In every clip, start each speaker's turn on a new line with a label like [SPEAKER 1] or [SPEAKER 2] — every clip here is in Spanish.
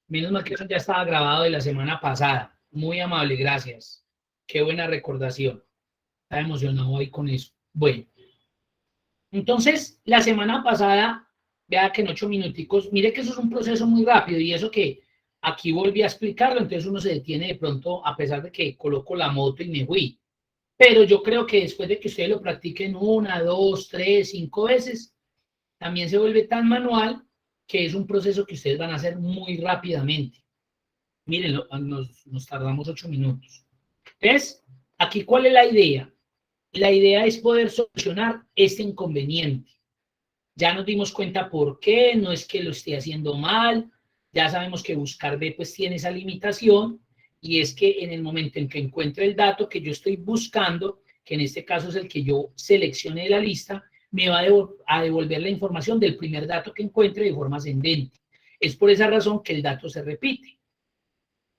[SPEAKER 1] Menos mal que eso ya estaba grabado de la semana pasada. Muy amable, gracias. Qué buena recordación. Estaba emocionado ahí con eso. Bueno, entonces la semana pasada, vea que en 8 minuticos, mire que eso es un proceso muy rápido y eso que aquí volví a explicarlo, entonces uno se detiene de pronto a pesar de que coloco la moto y me fui. Pero yo creo que después de que ustedes lo practiquen 1, 2, 3, 5 veces, también se vuelve tan manual que es un proceso que ustedes van a hacer muy rápidamente. Miren, nos tardamos 8 minutos. Entonces, aquí, ¿cuál es la idea? La idea es poder solucionar este inconveniente. Ya nos dimos cuenta por qué, no es que lo esté haciendo mal, ya sabemos que buscar B pues tiene esa limitación, y es que en el momento en que encuentre el dato que yo estoy buscando, que en este caso es el que yo seleccione de la lista, me va a devolver la información del primer dato que encuentre de forma ascendente. Es por esa razón que el dato se repite.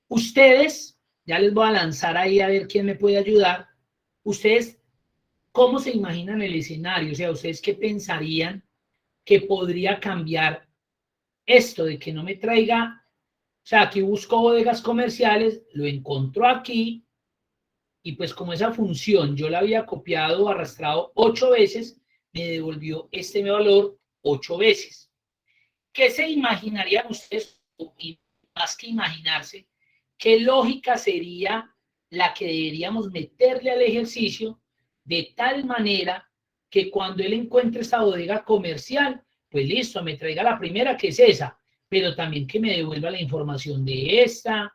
[SPEAKER 1] Ustedes, ya les voy a lanzar ahí a ver quién me puede ayudar. Ustedes, ¿cómo se imaginan el escenario? O sea, ¿ustedes qué pensarían que podría cambiar esto de que no me traiga? O sea, aquí busco bodegas comerciales, lo encontró aquí, y pues como esa función yo la había copiado o arrastrado 8 veces, me devolvió este valor 8 veces. ¿Qué se imaginarían ustedes, y más que imaginarse, qué lógica sería la que deberíamos meterle al ejercicio de tal manera que cuando él encuentre esta bodega comercial, pues listo, me traiga la primera, que es esa, pero también que me devuelva la información de esta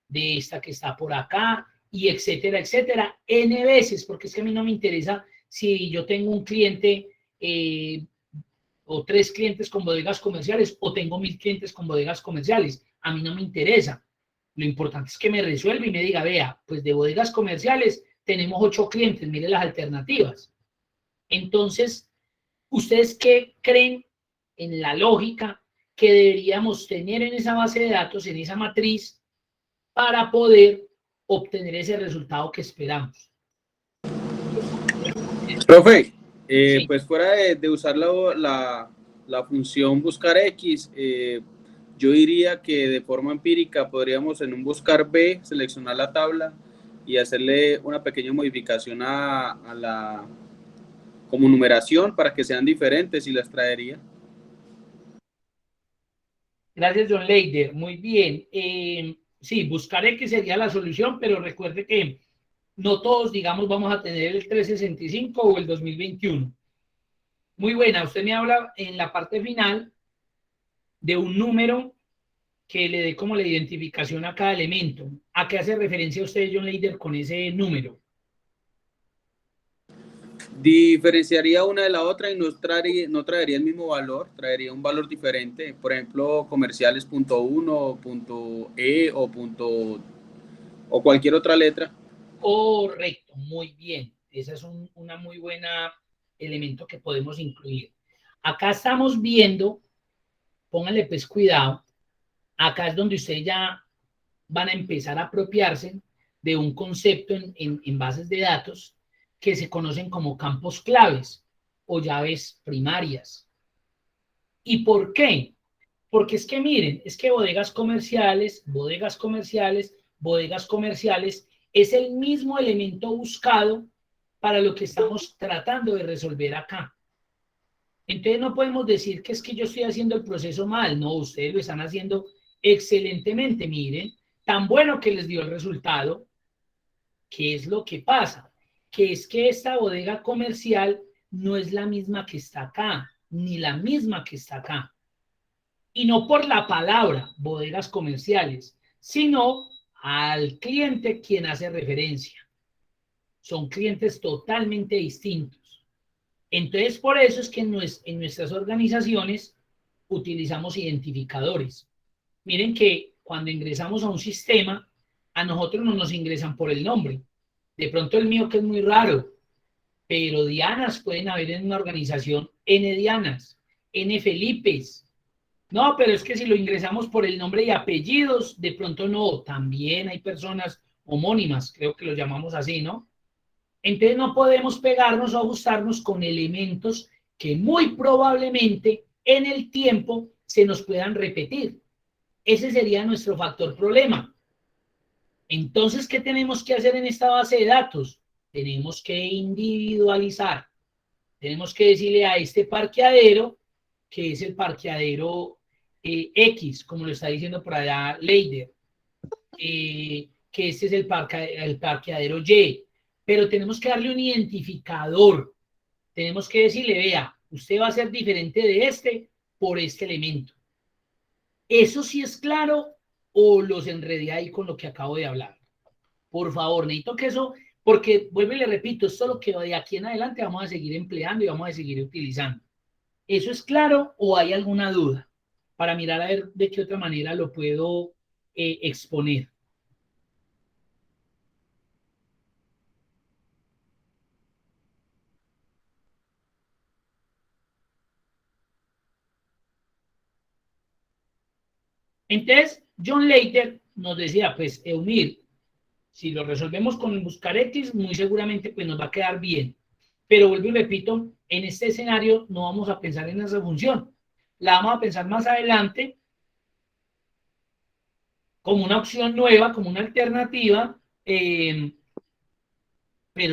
[SPEAKER 1] que está por acá, y etcétera, etcétera, N veces, porque es que a mí no me interesa si yo tengo un cliente o 3 clientes con bodegas comerciales o tengo 1000 clientes con bodegas comerciales. A mí no me interesa. Lo importante es que me resuelva y me diga, vea, pues de bodegas comerciales tenemos 8 clientes, mire las alternativas. Entonces, ¿ustedes qué creen en la lógica que deberíamos tener en esa base de datos, en esa matriz, para poder obtener ese resultado que esperamos?
[SPEAKER 2] Profe,
[SPEAKER 1] Sí.
[SPEAKER 2] pues fuera de usar la función buscar X, yo diría que de forma empírica podríamos en un buscar B seleccionar la tabla y hacerle una pequeña modificación a la como numeración para que sean diferentes y las traería.
[SPEAKER 1] Gracias, John Leider. Muy bien. Sí, buscaré que sería la solución, pero recuerde que no todos, digamos, vamos a tener el 365 o el 2021. Muy buena. Usted me habla en la parte final de un número que le dé como la identificación a cada elemento. ¿A qué hace referencia usted, John Leider, con ese número?
[SPEAKER 2] Diferenciaría una de la otra y no traería el mismo valor, traería un valor diferente. Por ejemplo, comerciales.1, .e o cualquier otra letra.
[SPEAKER 1] Correcto, muy bien. Ese es una muy buena elemento que podemos incluir. Acá estamos viendo, pónganle pues cuidado, acá es donde ustedes ya van a empezar a apropiarse de un concepto en bases de datos que se conocen como campos claves o llaves primarias. ¿Y por qué? Porque es que miren, es que bodegas comerciales, bodegas comerciales, es el mismo elemento buscado para lo que estamos tratando de resolver acá. Entonces no podemos decir que es que yo estoy haciendo el proceso mal, no, ustedes lo están haciendo excelentemente, miren, tan bueno que les dio el resultado. ¿Qué es lo que pasa? Que es que esta bodega comercial no es la misma que está acá, ni la misma que está acá. Y no por la palabra bodegas comerciales, sino al cliente quien hace referencia. Son clientes totalmente distintos. Entonces, por eso es que en nuestras organizaciones utilizamos identificadores. Miren que cuando ingresamos a un sistema, a nosotros no nos ingresan por el nombre. De pronto el mío, que es muy raro, pero Dianas pueden haber en una organización, N Dianas, N Felipes. No, pero es que si lo ingresamos por el nombre y apellidos, de pronto no. También hay personas homónimas, creo que lo llamamos así, ¿no? Entonces no podemos pegarnos o ajustarnos con elementos que muy probablemente en el tiempo se nos puedan repetir. Ese sería nuestro factor problema. Entonces, ¿qué tenemos que hacer en esta base de datos? Tenemos que individualizar. Tenemos que decirle a este parqueadero, que es el parqueadero X, como lo está diciendo por allá Leider, que este es el parqueadero Y, pero tenemos que darle un identificador. Tenemos que decirle, vea, usted va a ser diferente de este por este elemento. ¿Eso sí es claro o los enredé ahí con lo que acabo de hablar? Por favor, necesito que eso, porque vuelvo y le repito, esto es lo que de aquí en adelante vamos a seguir empleando y vamos a seguir utilizando. ¿Eso es claro o hay alguna duda? Para mirar a ver de qué otra manera lo puedo exponer. Entonces, John Leiter nos decía, pues, Eumir, si lo resolvemos con buscar X, muy seguramente pues nos va a quedar bien. Pero vuelvo y repito, en este escenario no vamos a pensar en esa función. La vamos a pensar más adelante como una opción nueva, como una alternativa. Pero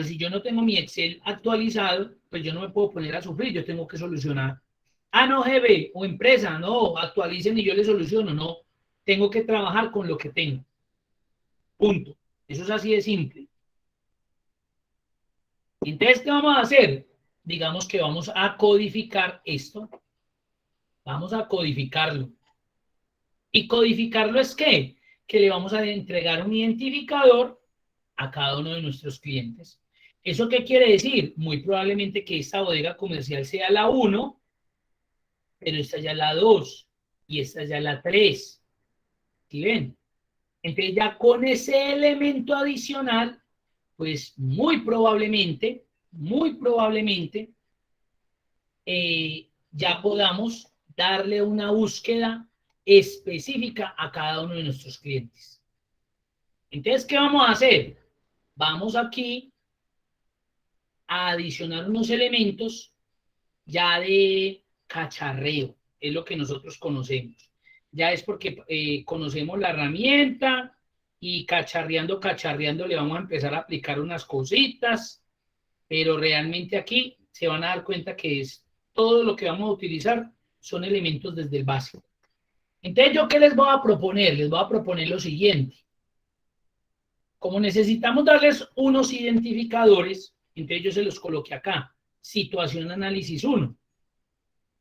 [SPEAKER 1] si yo no tengo mi Excel actualizado, pues yo no me puedo poner a sufrir, yo tengo que solucionar. Ah, no, GB o empresa, no, actualicen y yo le soluciono, no. Tengo que trabajar con lo que tengo. Punto. Eso es así de simple. Entonces, ¿qué vamos a hacer? Digamos que vamos a codificar esto. Vamos a codificarlo. ¿Y codificarlo es qué? Que le vamos a entregar un identificador a cada uno de nuestros clientes. ¿Eso qué quiere decir? Muy probablemente que esta bodega comercial sea la 1, pero esta ya es la 2 y esta ya es la 3. ¿Sí ven? Entonces ya con ese elemento adicional, pues muy probablemente, ya podamos darle una búsqueda específica a cada uno de nuestros clientes. Entonces, ¿qué vamos a hacer? Vamos aquí a adicionar unos elementos ya de cacharreo, es lo que nosotros conocemos. Ya es porque conocemos la herramienta y cacharreando, le vamos a empezar a aplicar unas cositas, pero realmente aquí se van a dar cuenta que es todo lo que vamos a utilizar son elementos desde el básico. Entonces, ¿yo qué les voy a proponer? Les voy a proponer lo siguiente. Como necesitamos darles unos identificadores, entonces yo se los coloqué acá. Situación análisis 1.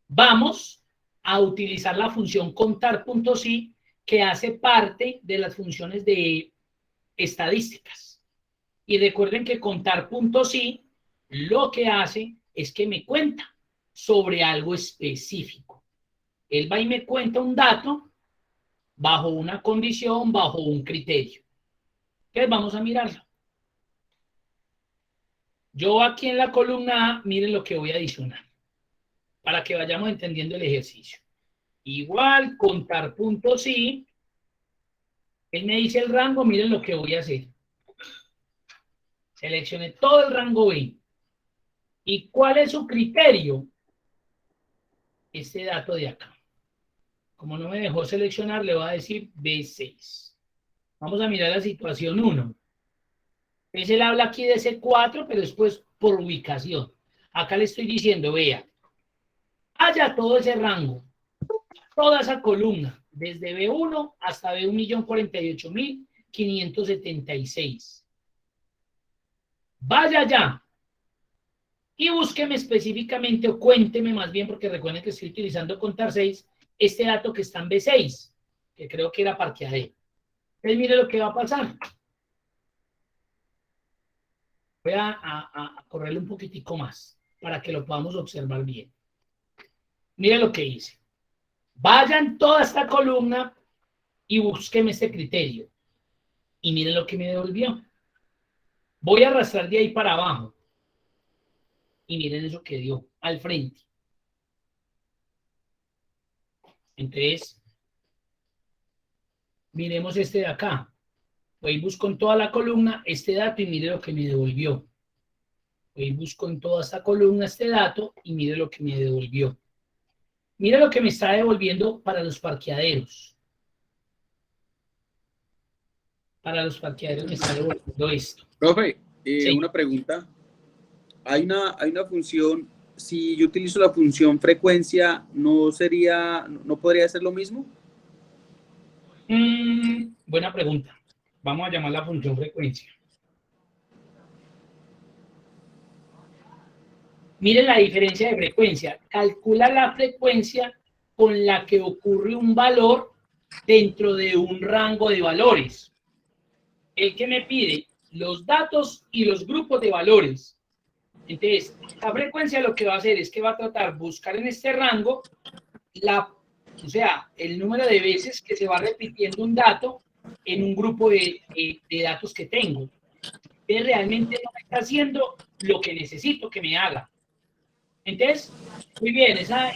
[SPEAKER 1] Vamos a utilizar la función contar.si que hace parte de las funciones de estadísticas. Y recuerden que contar.si lo que hace es que me cuenta sobre algo específico. Él va y me cuenta un dato bajo una condición, bajo un criterio. Entonces vamos a mirarlo. Yo aquí en la columna A, miren lo que voy a adicionar para que vayamos entendiendo el ejercicio. Igual, contar.si, él me dice el rango, miren lo que voy a hacer. Seleccioné todo el rango B. ¿Y cuál es su criterio? Este dato de acá. Como no me dejó seleccionar, le voy a decir B6. Vamos a mirar la situación 1. Entonces él habla aquí de C4, pero después por ubicación. Acá le estoy diciendo, vea, haya todo ese rango, toda esa columna, desde B1 hasta B1.048.576. Vaya allá y búsqueme específicamente o cuénteme más bien, porque recuerden que estoy utilizando contar 6, este dato que está en B6, que creo que era parqueadero. Entonces mire lo que va a pasar. Voy a correrle un poquitico más para que lo podamos observar bien. Mire lo que hice. Vayan toda esta columna y búsqueme este criterio. Y miren lo que me devolvió. Voy a arrastrar de ahí para abajo. Y miren eso que dio al frente. Entonces, miremos este de acá. Voy y busco en toda la columna este dato y mire lo que me devolvió. Voy y busco en toda esta columna este dato y mire lo que me devolvió. Mire lo que me está devolviendo para los parqueaderos. Para los parqueaderos me está devolviendo esto.
[SPEAKER 2] Profe,
[SPEAKER 1] Sí.
[SPEAKER 2] una pregunta. Hay una función, si yo utilizo la función frecuencia, ¿no podría ser lo mismo?
[SPEAKER 1] Buena pregunta. Vamos a llamar la función frecuencia. Miren la diferencia de frecuencia. Calcula la frecuencia con la que ocurre un valor dentro de un rango de valores. El que me pide los datos y los grupos de valores. Entonces, la frecuencia lo que va a hacer es que va a tratar de buscar en este rango o sea, el número de veces que se va repitiendo un dato en un grupo de datos que tengo. Entonces, realmente no me está haciendo lo que necesito que me haga. Entonces, muy bien, esa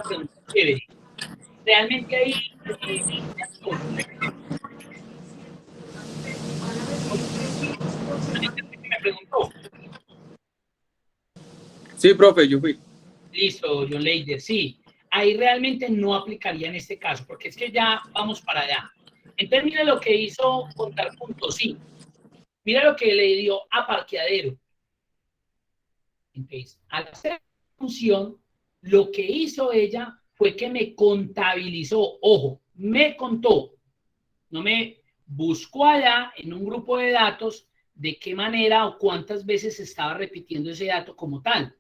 [SPEAKER 1] pregunta es chévere. Realmente ahí me preguntó.
[SPEAKER 2] Sí, profe, yo fui.
[SPEAKER 1] Listo, John Leider, sí. Ahí realmente no aplicaría en este caso, porque es que ya vamos para allá. Entonces, mira lo que hizo contar puntos, sí. Mira lo que le dio a parqueadero. Entonces, al hacer la función, lo que hizo ella fue que me contabilizó, ojo, me contó, no me buscó allá en un grupo de datos de qué manera o cuántas veces estaba repitiendo ese dato como tal,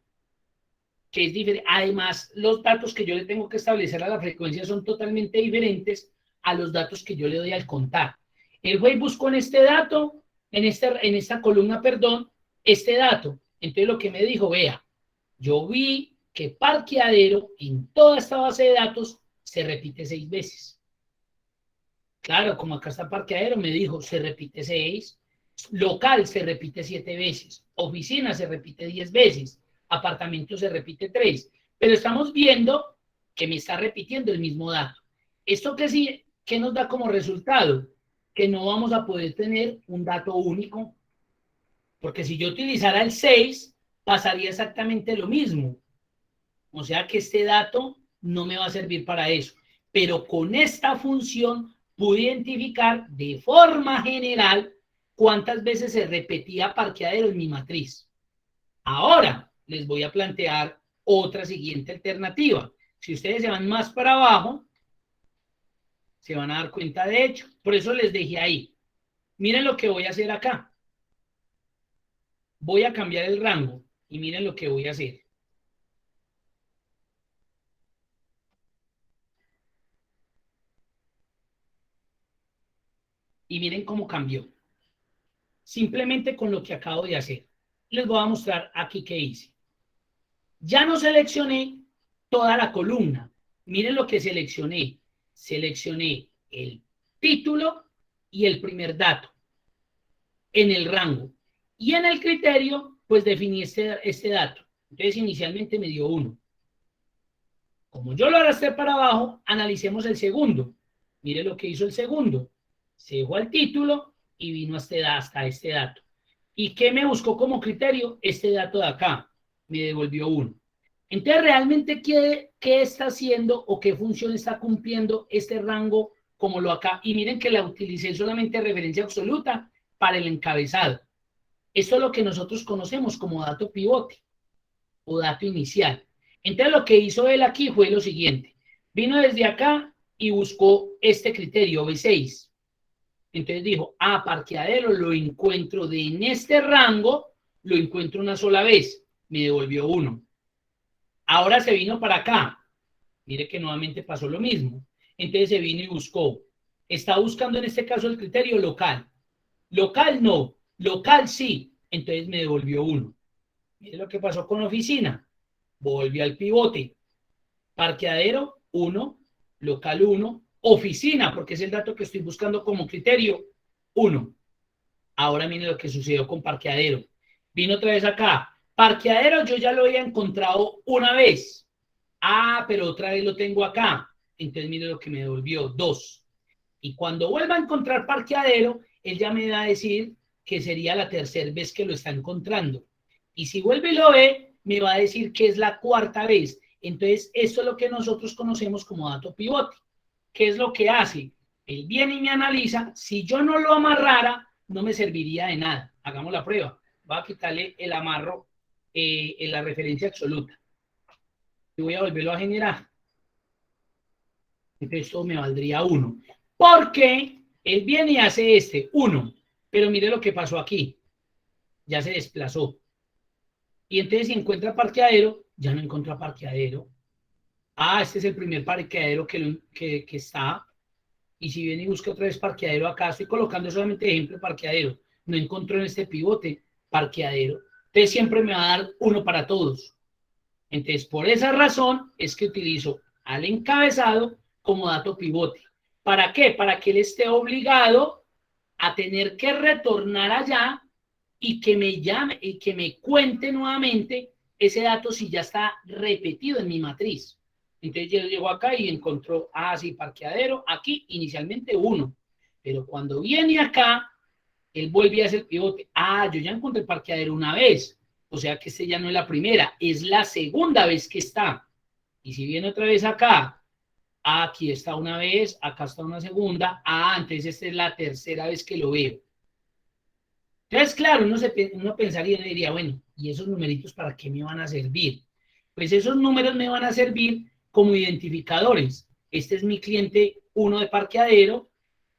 [SPEAKER 1] que es diferente. Además, los datos que yo le tengo que establecer a la frecuencia son totalmente diferentes a los datos que yo le doy al contar. El güey buscó en este dato, en esta columna, perdón, este dato. Entonces lo que me dijo, vea, yo vi que parqueadero en toda esta base de datos se repite 6 veces. Claro, como acá está parqueadero, me dijo, se repite 6. Local se repite 7 veces. Oficina se repite 10 veces. Apartamento se repite 3. Pero estamos viendo que me está repitiendo el mismo dato. ¿Esto qué nos da como resultado? Que no vamos a poder tener un dato único. Porque si yo utilizara el 6, pasaría exactamente lo mismo. O sea que este dato no me va a servir para eso. Pero con esta función pude identificar de forma general cuántas veces se repetía parqueadero en mi matriz. Ahora les voy a plantear otra siguiente alternativa. Si ustedes se van más para abajo, se van a dar cuenta de hecho. Por eso les dejé ahí. Miren lo que voy a hacer acá. Voy a cambiar el rango y miren lo que voy a hacer. Y miren cómo cambió. Simplemente con lo que acabo de hacer. Les voy a mostrar aquí qué hice. Ya no seleccioné toda la columna. Miren lo que seleccioné. Seleccioné el título y el primer dato en el rango. Y en el criterio, pues definí este dato. Entonces, inicialmente me dio 1. Como yo lo arrastré para abajo, analicemos el segundo. Mire lo que hizo el segundo. Se dejó al título y vino hasta este dato. ¿Y qué me buscó como criterio? Este dato de acá. Me devolvió 1. Entonces, ¿realmente qué está haciendo o qué función está cumpliendo este rango como lo acá? Y miren que la utilicé solamente referencia absoluta para el encabezado. Esto es lo que nosotros conocemos como dato pivote o dato inicial. Entonces, lo que hizo él aquí fue lo siguiente. Vino desde acá y buscó este criterio B6. Entonces dijo, parqueadero lo encuentro en este rango, lo encuentro una sola vez. Me devolvió 1. Ahora se vino para acá. Mire que nuevamente pasó lo mismo. Entonces se vino y buscó. Está buscando en este caso el criterio local. Local no, local sí. Entonces me devolvió 1. Mire lo que pasó con oficina. Volvió al pivote. Parqueadero 1, local 1, oficina, porque es el dato que estoy buscando como criterio, 1. Ahora mire lo que sucedió con parqueadero. Vino otra vez acá. Parqueadero yo ya lo había encontrado una vez. Pero otra vez lo tengo acá. Entonces mire lo que me devolvió, 2. Y cuando vuelva a encontrar parqueadero, él ya me va a decir que sería la tercera vez que lo está encontrando. Y si vuelve y lo ve, me va a decir que es la cuarta vez. Entonces, esto es lo que nosotros conocemos como dato pivote. ¿Qué es lo que hace? Él viene y me analiza. Si yo no lo amarrara, no me serviría de nada. Hagamos la prueba. Voy a quitarle el amarro en la referencia absoluta. Y voy a volverlo a generar. Entonces esto me valdría 1. Porque él viene y hace 1. Pero mire lo que pasó aquí. Ya se desplazó. Y entonces si encuentra parqueadero, ya no encuentra parqueadero. Ah, este es el primer parqueadero que está. Y si viene y busca otra vez parqueadero acá, estoy colocando solamente ejemplo parqueadero. No encontró en este pivote parqueadero. Entonces siempre me va a dar 1 para todos. Entonces, por esa razón es que utilizo al encabezado como dato pivote. ¿Para qué? Para que él esté obligado a tener que retornar allá y que me llame y que me cuente nuevamente ese dato si ya está repetido en mi matriz. Entonces yo llego acá y encontró, sí, parqueadero, aquí inicialmente 1. Pero cuando viene acá, él vuelve a hacer pivote. Yo ya encontré el parqueadero una vez. O sea que ya no es la primera, es la segunda vez que está. Y si viene otra vez acá, aquí está una vez, acá está una segunda, entonces esta es la tercera vez que lo veo. Entonces, claro, uno pensaría y diría, bueno, ¿y esos numeritos para qué me van a servir? Pues esos números me van a servir como identificadores. Este es mi cliente 1 de parqueadero,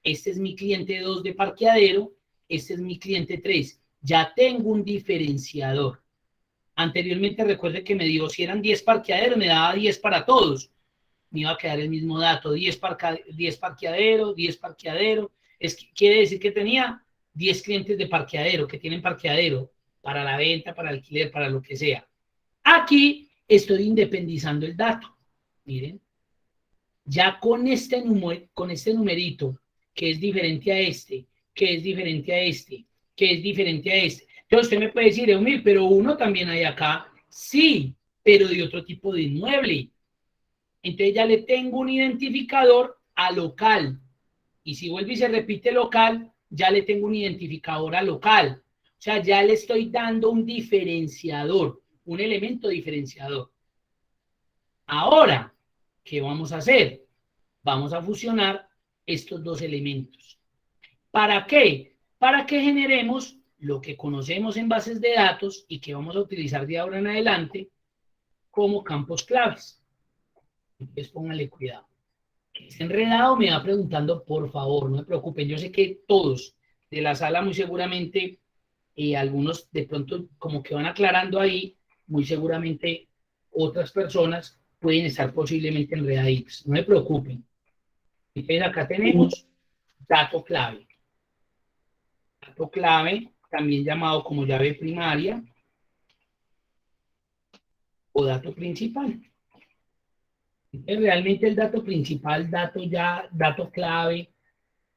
[SPEAKER 1] este es mi cliente 2 de parqueadero, este es mi cliente 3. Ya tengo un diferenciador. Anteriormente recuerde que me dio, si eran 10 parqueaderos, me daba 10 para todos. Me iba a quedar el mismo dato, 10 parqueaderos, 10 parqueaderos. Quiere decir que tenía 10 clientes de parqueadero, que tienen parqueadero para la venta, para alquiler, para lo que sea. Aquí estoy independizando el dato. Miren, ya con este numerito, que es diferente a este, que es diferente a este, que es diferente a este. Entonces usted me puede decir, Eumir, pero 1 también hay acá. Sí, pero de otro tipo de inmueble. Entonces ya le tengo un identificador a local. Y si vuelve y se repite local, ya le tengo un identificador a local. O sea, ya le estoy dando un diferenciador, un elemento diferenciador. Ahora, ¿qué vamos a hacer? Vamos a fusionar estos dos elementos. ¿Para qué? Para que generemos lo que conocemos en bases de datos y que vamos a utilizar de ahora en adelante como campos claves. Entonces, pónganle cuidado. Que esté enredado, me va preguntando, por favor, no me preocupen. Yo sé que todos de la sala muy seguramente, algunos de pronto como que van aclarando ahí, muy seguramente otras personas pueden estar posiblemente enredaditas. No me preocupen. Entonces acá tenemos dato clave. Dato clave, también llamado como llave primaria o dato principal. Realmente el dato principal, dato clave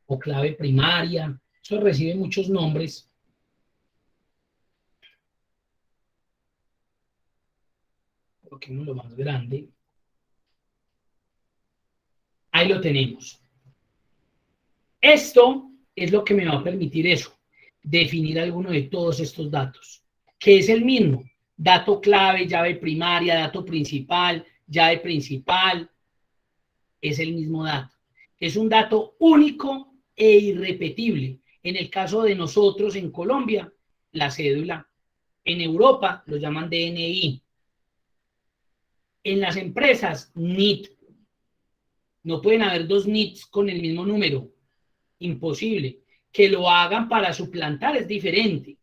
[SPEAKER 1] o clave primaria, eso recibe muchos nombres. Coloquemos lo más grande. Ahí lo tenemos. Esto es lo que me va a permitir eso, definir alguno de todos estos datos, que es el mismo. Dato clave, llave primaria, dato principal, llave principal, es el mismo dato. Es un dato único e irrepetible. En el caso de nosotros en Colombia, la cédula. En Europa lo llaman DNI. En las empresas, NIT. No pueden haber dos NITs con el mismo número. Imposible. Que lo hagan para suplantar es diferente,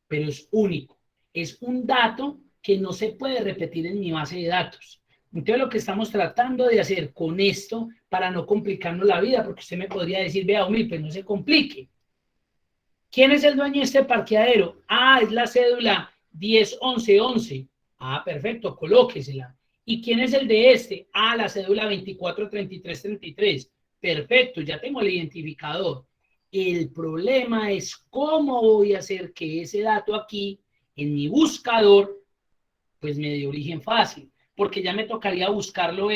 [SPEAKER 1] pero es único. Es un dato que no se puede repetir en mi base de datos. Entonces lo que estamos tratando de hacer con esto, para no complicarnos la vida, porque usted me podría decir, vea, Omir, pues no se complique. ¿Quién es el dueño de este parqueadero? Es la cédula 101111. Perfecto, colóquesela. ¿Y quién es el de este? La cédula 243333. Perfecto, ya tengo el identificador. El problema es cómo voy a hacer que ese dato aquí, en mi buscador, pues me dé origen fácil, porque ya me tocaría buscarlo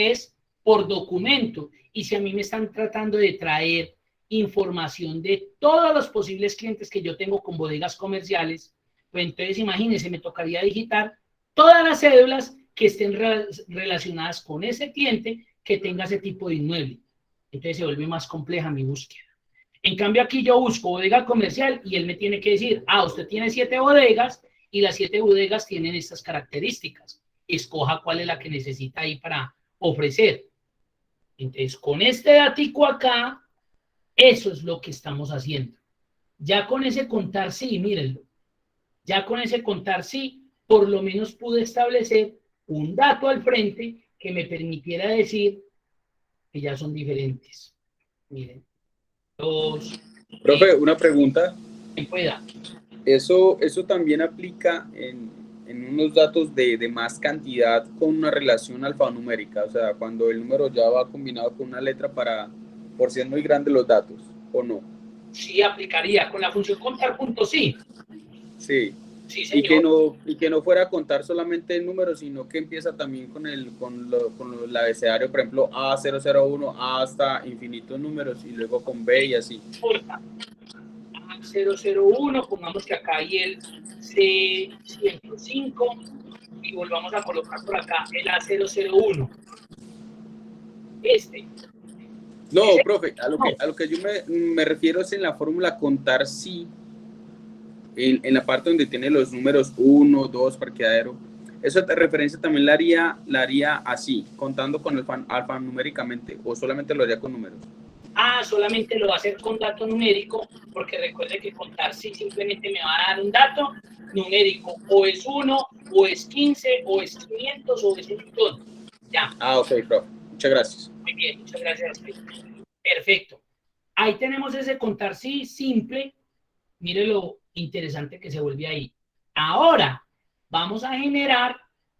[SPEAKER 1] por documento. Y si a mí me están tratando de traer información de todos los posibles clientes que yo tengo con bodegas comerciales, pues entonces imagínense, me tocaría digitar todas las cédulas que estén relacionadas con ese cliente que tenga ese tipo de inmueble. Entonces se vuelve más compleja mi búsqueda. En cambio aquí yo busco bodega comercial y él me tiene que decir, usted tiene 7 bodegas y las 7 bodegas tienen estas características. Escoja cuál es la que necesita ahí para ofrecer. Entonces con este datico acá, eso es lo que estamos haciendo. Ya con ese contar sí, mírenlo. Ya con ese contar sí, por lo menos pude establecer un dato al frente que me permitiera decir que ya son diferentes. Miren,
[SPEAKER 2] Profe, una pregunta.
[SPEAKER 1] quien pueda.
[SPEAKER 2] Eso también aplica en unos datos de más cantidad con una relación alfanumérica, o sea, cuando el número ya va combinado con una letra por si es muy grande los datos, ¿o no?
[SPEAKER 1] Sí, aplicaría. Con la función contar puntos, sí.
[SPEAKER 2] Sí.
[SPEAKER 1] Sí,
[SPEAKER 2] Y
[SPEAKER 1] señor.
[SPEAKER 2] que no fuera a contar solamente el número, sino que empieza también con el abecedario, por ejemplo, A001, A hasta infinitos números, y luego con B y así.
[SPEAKER 1] A001, pongamos que acá hay el C105 y volvamos a colocar por acá el A001.
[SPEAKER 2] No, profe, a lo que yo me refiero es en la fórmula contar sí, en la parte donde tiene los números 1, 2, parqueadero. Eso de referencia también la haría así, contando con alfanuméricamente, o solamente lo haría con números.
[SPEAKER 1] Solamente lo va a hacer con dato numérico, porque recuerde que contar sí simplemente me va a dar un dato numérico, o es 1, o es 15, o es 500, o es un millón. Ya.
[SPEAKER 2] Ok, profe. Muchas gracias.
[SPEAKER 1] Muy bien, muchas gracias. Perfecto. Ahí tenemos ese contar sí simple. Mire lo interesante que se vuelve ahí. Ahora vamos a generar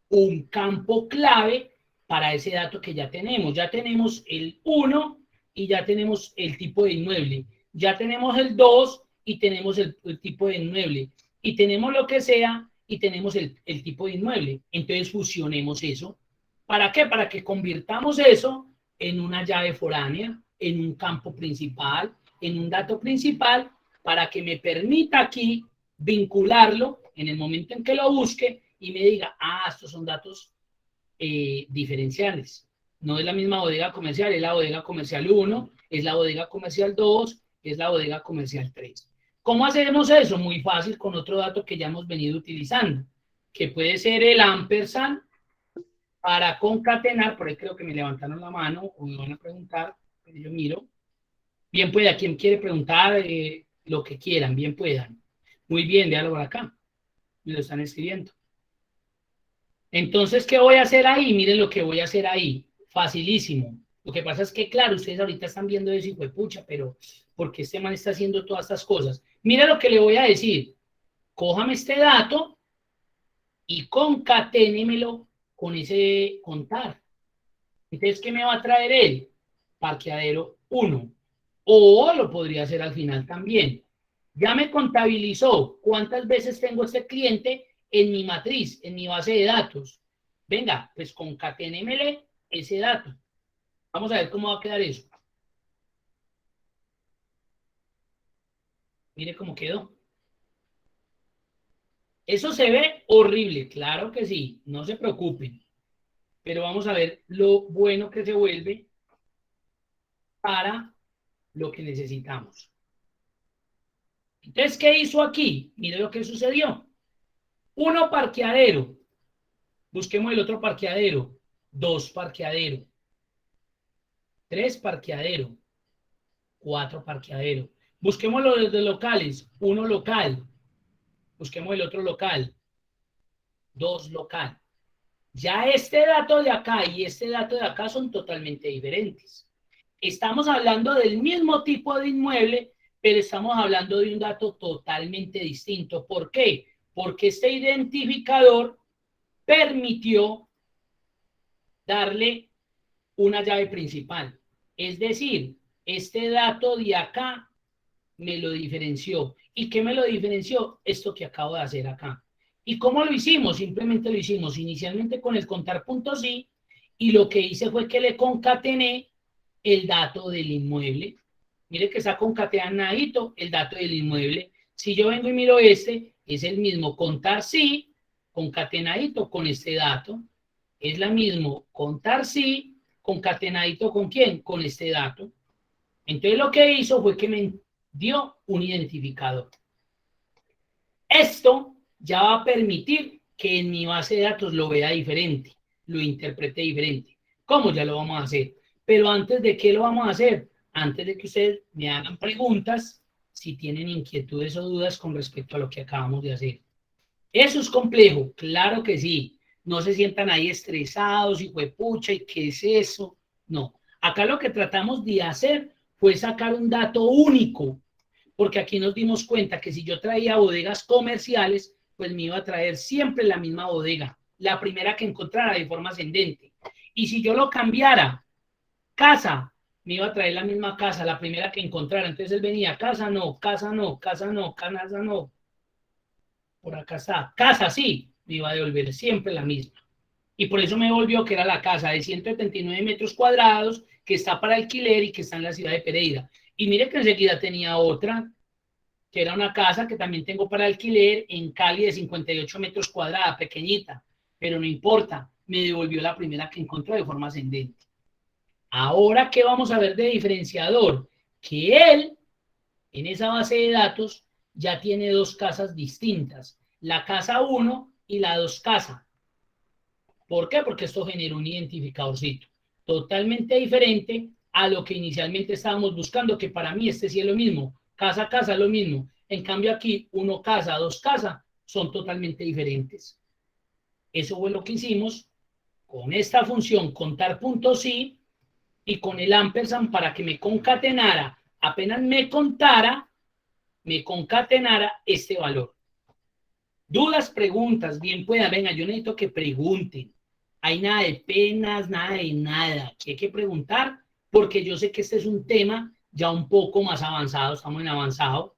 [SPEAKER 1] un campo clave para ese dato que ya tenemos. Ya tenemos el 1 y ya tenemos el tipo de inmueble. Ya tenemos el 2 y tenemos el tipo de inmueble. Y tenemos lo que sea y tenemos el tipo de inmueble. Entonces fusionemos eso. ¿Para qué? Para que convirtamos eso en una llave foránea, en un campo principal, en un dato principal, para que me permita aquí vincularlo en el momento en que lo busque y me diga, estos son datos diferenciales. No es la misma bodega comercial, es la bodega comercial 1, es la bodega comercial 2, es la bodega comercial 3. ¿Cómo hacemos eso? Muy fácil con otro dato que ya hemos venido utilizando, que puede ser el ampersand para concatenar, por ahí creo que me levantaron la mano o me van a preguntar, pero yo miro. Bien pueda, quien quiere preguntar lo que quieran, bien puedan. Muy bien, véalo por acá. Me lo están escribiendo. Entonces, ¿qué voy a hacer ahí? Miren lo que voy a hacer ahí. Facilísimo. Lo que pasa es que, claro, ustedes ahorita están viendo eso y fue pucha, pero ¿por qué este man está haciendo todas estas cosas? Mira lo que le voy a decir. Cójame este dato y concaténemelo con ese contar. Entonces, ¿qué me va a traer él? Parqueadero 1. O lo podría hacer al final también. Ya me contabilizó cuántas veces tengo este cliente en mi matriz, en mi base de datos. Venga, pues concaténemele ese dato. Vamos a ver cómo va a quedar eso. Mire cómo quedó. Eso se ve horrible, claro que sí, no se preocupen. Pero vamos a ver lo bueno que se vuelve para lo que necesitamos. Entonces, ¿qué hizo aquí? Mire lo que sucedió. 1 parqueadero. Busquemos el otro parqueadero. 2 parqueadero. 3 parqueadero. 4 parqueadero. Busquemos los de locales. 1 local. Busquemos el otro local. 2 local. Ya este dato de acá y este dato de acá son totalmente diferentes. Estamos hablando del mismo tipo de inmueble, pero estamos hablando de un dato totalmente distinto. ¿Por qué? Porque este identificador permitió darle una llave principal. Es decir, este dato de acá me lo diferenció. ¿Y qué me lo diferenció? Esto que acabo de hacer acá. ¿Y cómo lo hicimos? Simplemente lo hicimos inicialmente con el contar puntos y lo que hice fue que le concatené el dato del inmueble. Mire que está concatenadito el dato del inmueble. Si yo vengo y miro este, es el mismo contar sí, concatenadito con este dato. Es la mismo contar sí, concatenadito con quién, con este dato. Entonces lo que hizo fue que me dio un identificador. Esto ya va a permitir que en mi base de datos lo vea diferente, lo interprete diferente. ¿Cómo? Ya lo vamos a hacer. Pero antes de qué lo vamos a hacer, antes de que ustedes me hagan preguntas, si tienen inquietudes o dudas con respecto a lo que acabamos de hacer. ¿Eso es complejo? Claro que sí. No se sientan ahí estresados y fue pucha, ¿y qué es eso? No. Acá lo que tratamos de hacer fue sacar un dato único, porque aquí nos dimos cuenta que si yo traía bodegas comerciales, pues me iba a traer siempre la misma bodega, la primera que encontrara de forma ascendente. Y si yo lo cambiara, casa, me iba a traer la misma casa, la primera que encontrara. Entonces él venía, casa no, casa no, casa no, casa no. Por acá está, casa sí, me iba a devolver siempre la misma. Y por eso me volvió que era la casa de 179 metros cuadrados, que está para alquiler y que está en la ciudad de Pereira. Y mire que enseguida tenía otra, que era una casa que también tengo para alquiler en Cali de 58 metros cuadrados, pequeñita, pero no importa, me devolvió la primera que encontró de forma ascendente. Ahora, ¿qué vamos a ver de diferenciador? Que él, en esa base de datos, ya tiene dos casas distintas, la casa 1 y la 2 casa. ¿Por qué? Porque esto genera un identificadorcito totalmente diferente a lo que inicialmente estábamos buscando, que para mí este sí es lo mismo, casa a casa es lo mismo. En cambio aquí, 1 casa, 2 casa, son totalmente diferentes. Eso fue lo que hicimos con esta función contar puntos sí y con el ampersand para que me concatenara, apenas me concatenara este valor. Dudas, preguntas, bien pueda, venga, yo necesito que pregunten. Hay nada de penas, nada de nada, que hay que preguntar, porque yo sé que este es un tema ya un poco más avanzado, estamos en avanzado,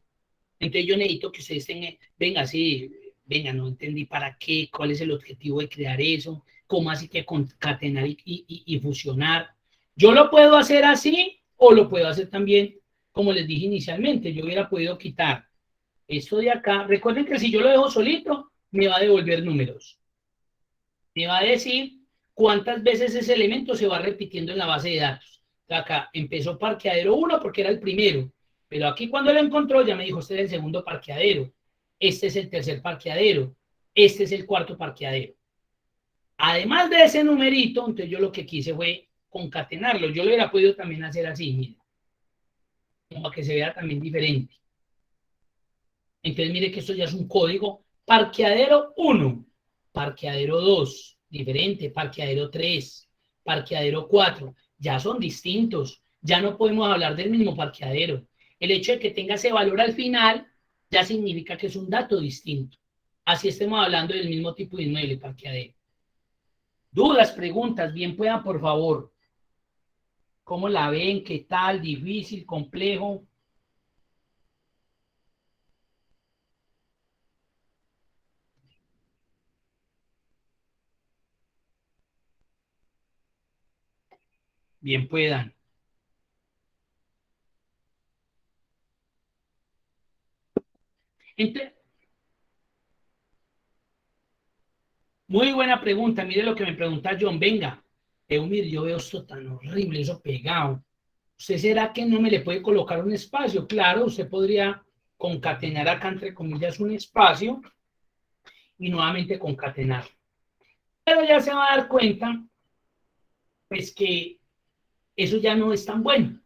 [SPEAKER 1] entonces yo necesito que ustedes tengan, venga, sí, venga, no entendí para qué, cuál es el objetivo de crear eso, cómo así que concatenar y fusionar. Yo lo puedo hacer así o lo puedo hacer también, como les dije inicialmente, yo hubiera podido quitar esto de acá. Recuerden que si yo lo dejo solito, me va a devolver números. Me va a decir cuántas veces ese elemento se va repitiendo en la base de datos. Acá empezó parqueadero 1 porque era el primero, pero aquí cuando lo encontró ya me dijo, este es el segundo parqueadero, este es el tercer parqueadero, este es el cuarto parqueadero. Además de ese numerito, entonces yo lo que quise fue concatenarlo. Yo lo hubiera podido también hacer así, mira, como para que se vea también diferente. Entonces mire que esto ya es un código. Parqueadero 1, parqueadero 2, diferente, parqueadero 3, parqueadero 4, ya son distintos. Ya no podemos hablar del mismo parqueadero. El hecho de que tenga ese valor al final ya significa que es un dato distinto. Así estemos hablando del mismo tipo de inmueble, parqueadero. Dudas, preguntas, bien puedan, por favor. ¿Cómo la ven? ¿Qué tal? ¿Difícil? ¿Complejo? Bien puedan. Entonces, muy buena pregunta. Mire lo que me pregunta John. Venga, Eumir, yo veo esto tan horrible, eso pegado. ¿Usted será que no me le puede colocar un espacio? Claro, usted podría concatenar acá entre comillas un espacio y nuevamente concatenar. Pero ya se va a dar cuenta, pues que eso ya no es tan bueno.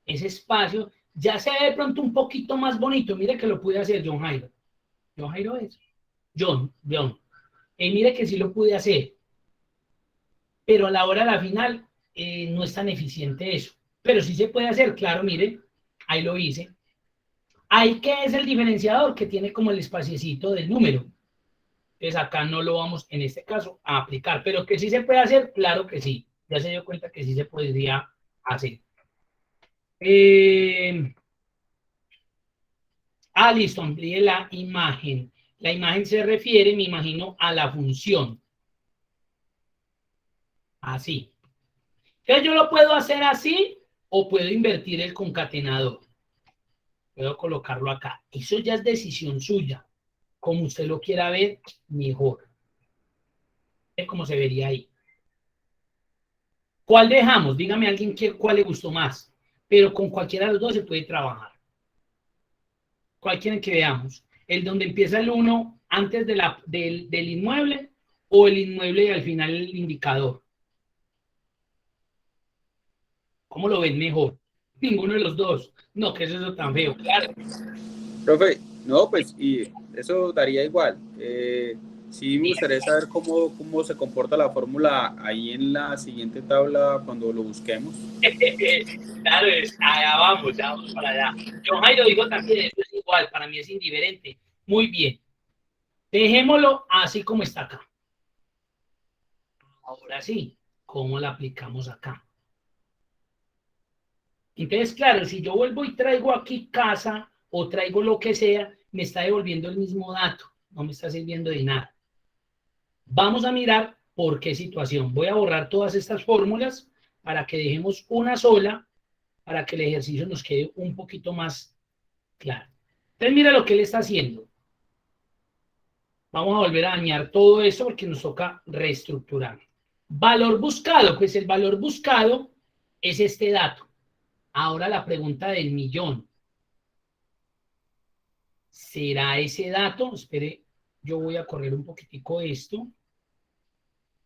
[SPEAKER 1] Ese espacio ya se ve de pronto un poquito más bonito. Mire que lo pude hacer John Jairo. John Jairo es. John. Mire que sí lo pude hacer. Pero a la hora de la final no es tan eficiente eso. Pero sí se puede hacer, claro, mire, ahí lo hice. Ahí que es el diferenciador que tiene como el espaciecito del número. Entonces acá no lo vamos, en este caso, a aplicar. Pero que sí se puede hacer, claro que sí. Ya se dio cuenta que sí se podría hacer. Listo, amplíe la imagen. La imagen se refiere, me imagino, a la función. Así. Entonces yo lo puedo hacer así o puedo invertir el concatenador. Puedo colocarlo acá. Eso ya es decisión suya. Como usted lo quiera ver, mejor. Es como se vería ahí. ¿Cuál dejamos? Dígame a alguien cuál le gustó más. pero con cualquiera de los dos se puede trabajar. ¿Cuál quieren que veamos? El donde empieza el 1 antes del inmueble o el inmueble y al final el indicador. ¿Cómo lo ven mejor? Ninguno de los dos. No, que es eso tan feo, claro.
[SPEAKER 2] Profe, no, pues, y eso daría igual. Sí, me gustaría saber cómo se comporta la fórmula ahí en la siguiente tabla cuando lo busquemos.
[SPEAKER 1] Claro, allá vamos, ya vamos para allá. Yo, Jairo, digo también, eso es igual, para mí es indiferente. Muy bien. Dejémoslo así como está acá. Ahora sí, ¿cómo la aplicamos acá? Entonces, claro, si yo vuelvo y traigo aquí casa o traigo lo que sea, me está devolviendo el mismo dato, no me está sirviendo de nada. Vamos a mirar por qué situación. Voy a borrar todas estas fórmulas para que dejemos una sola, para que el ejercicio nos quede un poquito más claro. Entonces, mira lo que él está haciendo. Vamos a volver a dañar todo eso porque nos toca reestructurar. Valor buscado, pues el valor buscado es este dato. Ahora la pregunta del millón. ¿Será ese dato? Espere, yo voy a correr un poquitico esto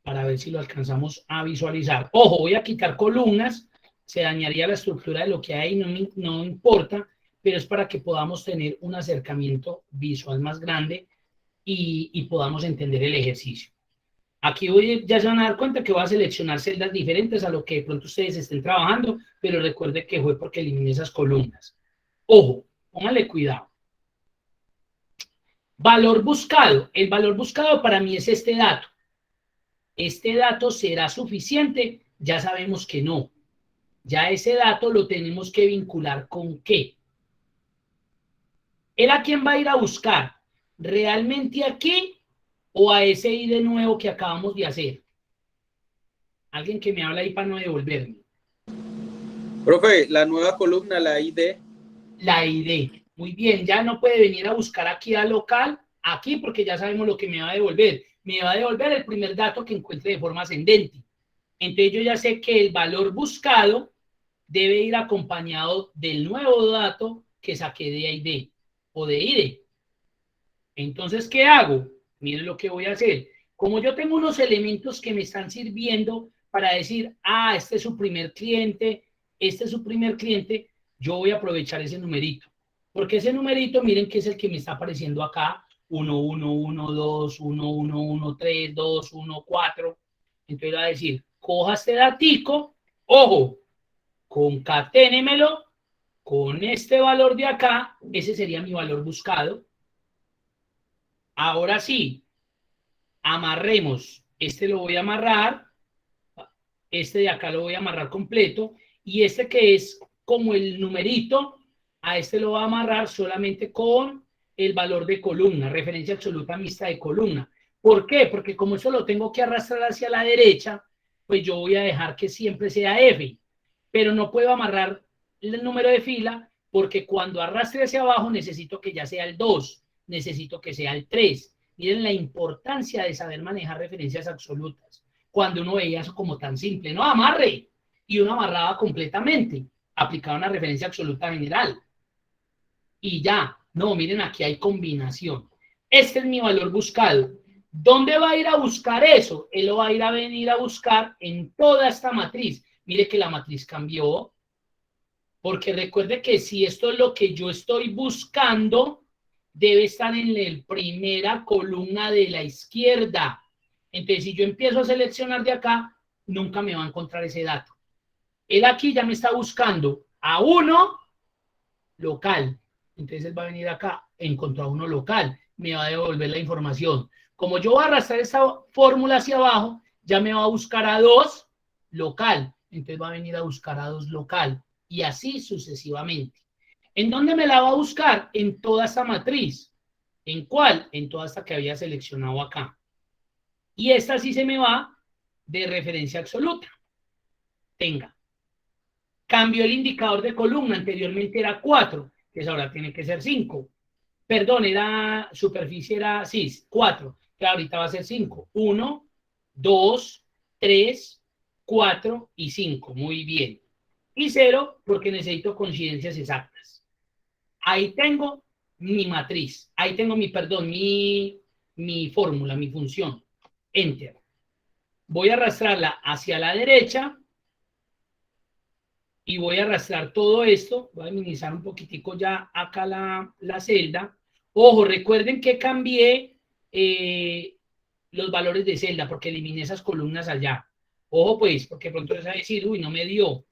[SPEAKER 1] para ver si lo alcanzamos a visualizar. Ojo, voy a quitar columnas, se dañaría la estructura de lo que hay, no importa, pero es para que podamos tener un acercamiento visual más grande y podamos entender el ejercicio. Aquí ya se van a dar cuenta que voy a seleccionar celdas diferentes a lo que de pronto ustedes estén trabajando, pero recuerde que fue porque eliminé esas columnas. Ojo, póngale cuidado. Valor buscado. El valor buscado para mí es este dato. ¿Este dato será suficiente? Ya sabemos que no. Ya ese dato lo tenemos que vincular con ¿qué? ¿Él a quién va a ir a buscar? ¿Realmente aquí o a ese I de nuevo que acabamos de hacer? Alguien que me habla ahí para no devolverme.
[SPEAKER 2] Profe, la nueva columna, la ID.
[SPEAKER 1] La ID. Muy bien, ya no puede venir a buscar aquí al local, aquí porque ya sabemos lo que me va a devolver. Me va a devolver el primer dato que encuentre de forma ascendente. Entonces yo ya sé que el valor buscado debe ir acompañado del nuevo dato que saqué de ID o de ID. Entonces, ¿qué hago? Miren lo que voy a hacer. Como yo tengo unos elementos que me están sirviendo para decir, este es su primer cliente, este es su primer cliente, yo voy a aprovechar ese numerito. Porque ese numerito, miren que es el que me está apareciendo acá, 1, 1, 1, 2, 1, 1, 1, 3, 2, 1, 4. Entonces va a decir, coja este datico, ojo, concaténemelo con este valor de acá, ese sería mi valor buscado. Ahora sí, amarremos. Este lo voy a amarrar, este de acá lo voy a amarrar completo, y este que es como el numerito, a este lo voy a amarrar solamente con el valor de columna, referencia absoluta mixta de columna. ¿Por qué? Porque como eso lo tengo que arrastrar hacia la derecha, pues yo voy a dejar que siempre sea F, pero no puedo amarrar el número de fila porque cuando arrastre hacia abajo necesito que ya sea el 2, necesito que sea el 3. Miren la importancia de saber manejar referencias absolutas. Cuando uno veía eso como tan simple, no amarre, y uno amarraba completamente, aplicaba una referencia absoluta general. Y ya, no, miren, aquí hay combinación. Este es mi valor buscado. ¿Dónde va a ir a buscar eso? Él lo va a ir a venir a buscar en toda esta matriz. Mire que la matriz cambió, porque recuerde que si esto es lo que yo estoy buscando, debe estar en la primera columna de la izquierda. Entonces, si yo empiezo a seleccionar de acá, nunca me va a encontrar ese dato. Él aquí ya me está buscando a uno local. Entonces, él va a venir acá, encontró a uno local, me va a devolver la información. Como yo voy a arrastrar esa fórmula hacia abajo, ya me va a buscar a 2 local. Entonces, va a venir a buscar a 2 local. Y así sucesivamente. ¿En dónde me la va a buscar? En toda esta matriz. ¿En cuál? En toda esta que había seleccionado acá. Y esta sí se me va de referencia absoluta. Tenga. Cambió el indicador de columna. Anteriormente era 4, que ahora tiene que ser 5. Perdón, era superficie, era, sí, 4, que ahorita va a ser 5. 1, 2, 3, 4 y 5. Muy bien. Y 0 porque necesito coincidencias exactas. Ahí tengo mi matriz, ahí tengo mi fórmula, mi función. Enter. Voy a arrastrarla hacia la derecha y voy a arrastrar todo esto. Voy a minimizar un poquitico ya acá la celda. Ojo, recuerden que cambié los valores de celda porque eliminé esas columnas allá. Ojo pues, porque pronto les va a decir, uy, no me dio.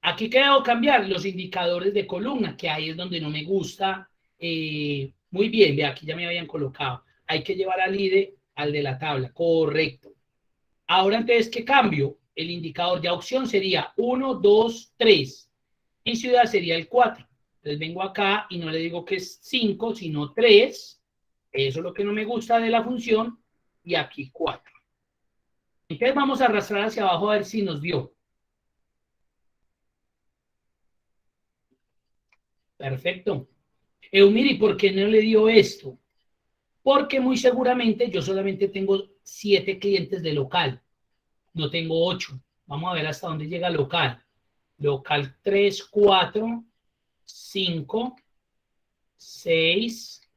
[SPEAKER 1] Aquí ¿qué debo cambiar? Los indicadores de columna, que ahí es donde no me gusta. Muy bien, ve, aquí ya me habían colocado. Hay que llevar al IDE al de la tabla, correcto. Ahora entonces, ¿qué cambio? El indicador de opción sería 1, 2, 3. Y ciudad sería el 4. Entonces vengo acá y no le digo que es 5, sino 3. Eso es lo que no me gusta de la función. Y aquí 4. Entonces vamos a arrastrar hacia abajo a ver si nos dio. Perfecto. Eumiri, ¿por qué no le dio esto? Porque muy seguramente yo solamente tengo 7 clientes de local. No tengo 8. Vamos a ver hasta dónde llega local. Local 3, 4, 5, 6,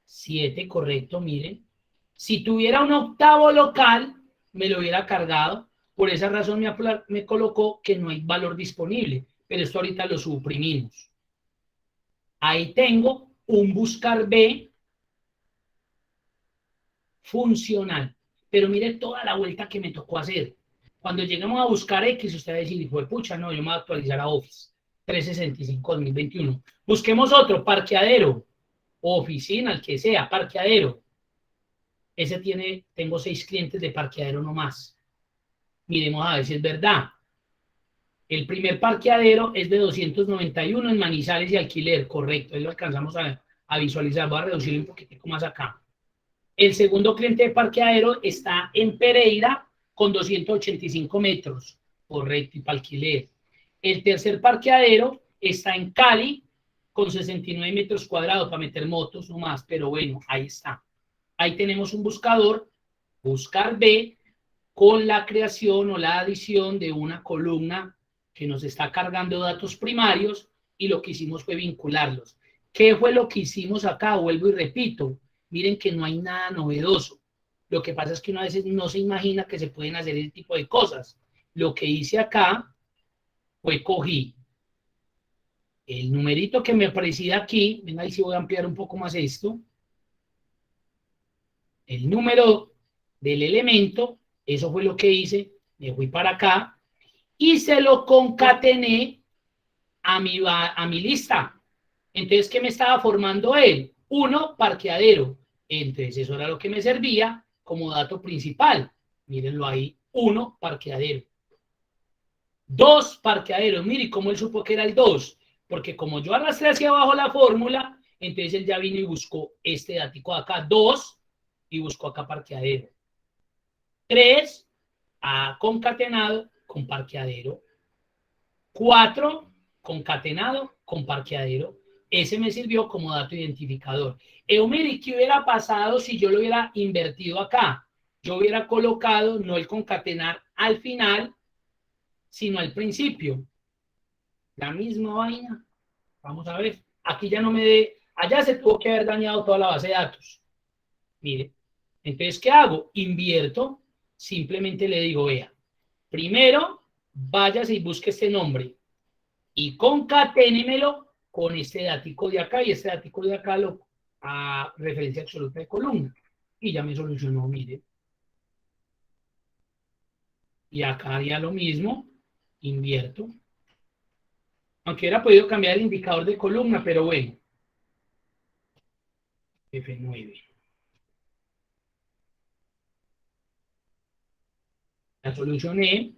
[SPEAKER 1] 7, correcto, miren. Si tuviera un octavo local, me lo hubiera cargado. Por esa razón me colocó que no hay valor disponible. Pero esto ahorita lo suprimimos. Ahí tengo un buscar B funcional. Pero mire toda la vuelta que me tocó hacer. Cuando lleguemos a buscar X, usted va a decir, hijo de pucha, no, yo me voy a actualizar a Office 365-2021. Busquemos otro, parqueadero, oficina, el que sea, parqueadero. Ese tengo 6 clientes de parqueadero nomás. Miremos a ver si es verdad. El primer parqueadero es de 291 en Manizales y alquiler, correcto, ahí lo alcanzamos a visualizar. Voy a reducirlo un poquitico más acá. El segundo cliente de parqueadero está en Pereira con 285 metros, correcto, y para alquiler. El tercer parqueadero está en Cali con 69 metros cuadrados para meter motos o más, pero bueno, ahí está. Ahí tenemos un buscador, buscar B, con la creación o la adición de una columna que nos está cargando datos primarios y lo que hicimos fue vincularlos. ¿Qué fue lo que hicimos acá? Vuelvo y repito, miren que no hay nada novedoso. Lo que pasa es que uno a veces no se imagina que se pueden hacer ese tipo de cosas. Lo que hice acá fue cogí el numerito que me aparecía aquí, venga, ahí sí voy a ampliar un poco más esto, el número del elemento, eso fue lo que hice, me fui para acá y se lo concatené a mi lista. Entonces, ¿qué me estaba formando él? 1, parqueadero. Entonces, eso era lo que me servía como dato principal. Mírenlo ahí, 1, parqueadero. 2, parqueadero. Mire, ¿cómo él supo que era el 2? Porque como yo arrastré hacia abajo la fórmula, entonces él ya vino y buscó este datico de acá, 2, y buscó acá parqueadero. 3, concatenado con parqueadero. 4, concatenado con parqueadero. Ese me sirvió como dato identificador. Eumiri, ¿qué hubiera pasado si yo lo hubiera invertido acá? Yo hubiera colocado no el concatenar al final, sino al principio. La misma vaina. Vamos a ver. Aquí ya no me dé. Allá se tuvo que haber dañado toda la base de datos. Mire. Entonces, ¿qué hago? Invierto. Simplemente le digo, vea. Primero, váyase y busque este nombre. Y concaténemelo con este datico de acá y este datico de acá a referencia absoluta de columna. Y ya me solucionó, mire. Y acá haría lo mismo. Invierto. Aunque hubiera podido cambiar el indicador de columna, pero bueno. F9. La solucioné.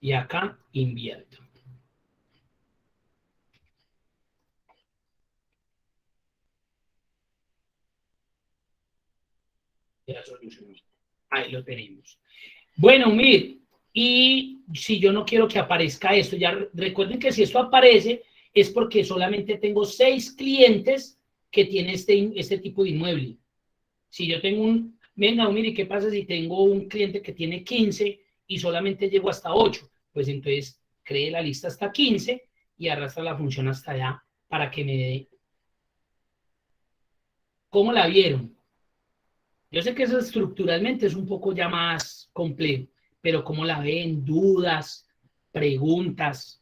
[SPEAKER 1] Y acá invierto. Ya solucioné. Ahí lo tenemos. Bueno, mir, y si yo no quiero que aparezca esto, ya recuerden que si esto aparece es porque solamente tengo 6 clientes que tienen este tipo de inmueble. Si yo tengo venga, mire, ¿qué pasa si tengo un cliente que tiene 15 y solamente llego hasta 8? Pues entonces cree la lista hasta 15 y arrastra la función hasta allá para que me dé. ¿Cómo la vieron? Yo sé que eso estructuralmente es un poco ya más complejo, pero ¿cómo la ven? ¿Dudas? ¿Preguntas?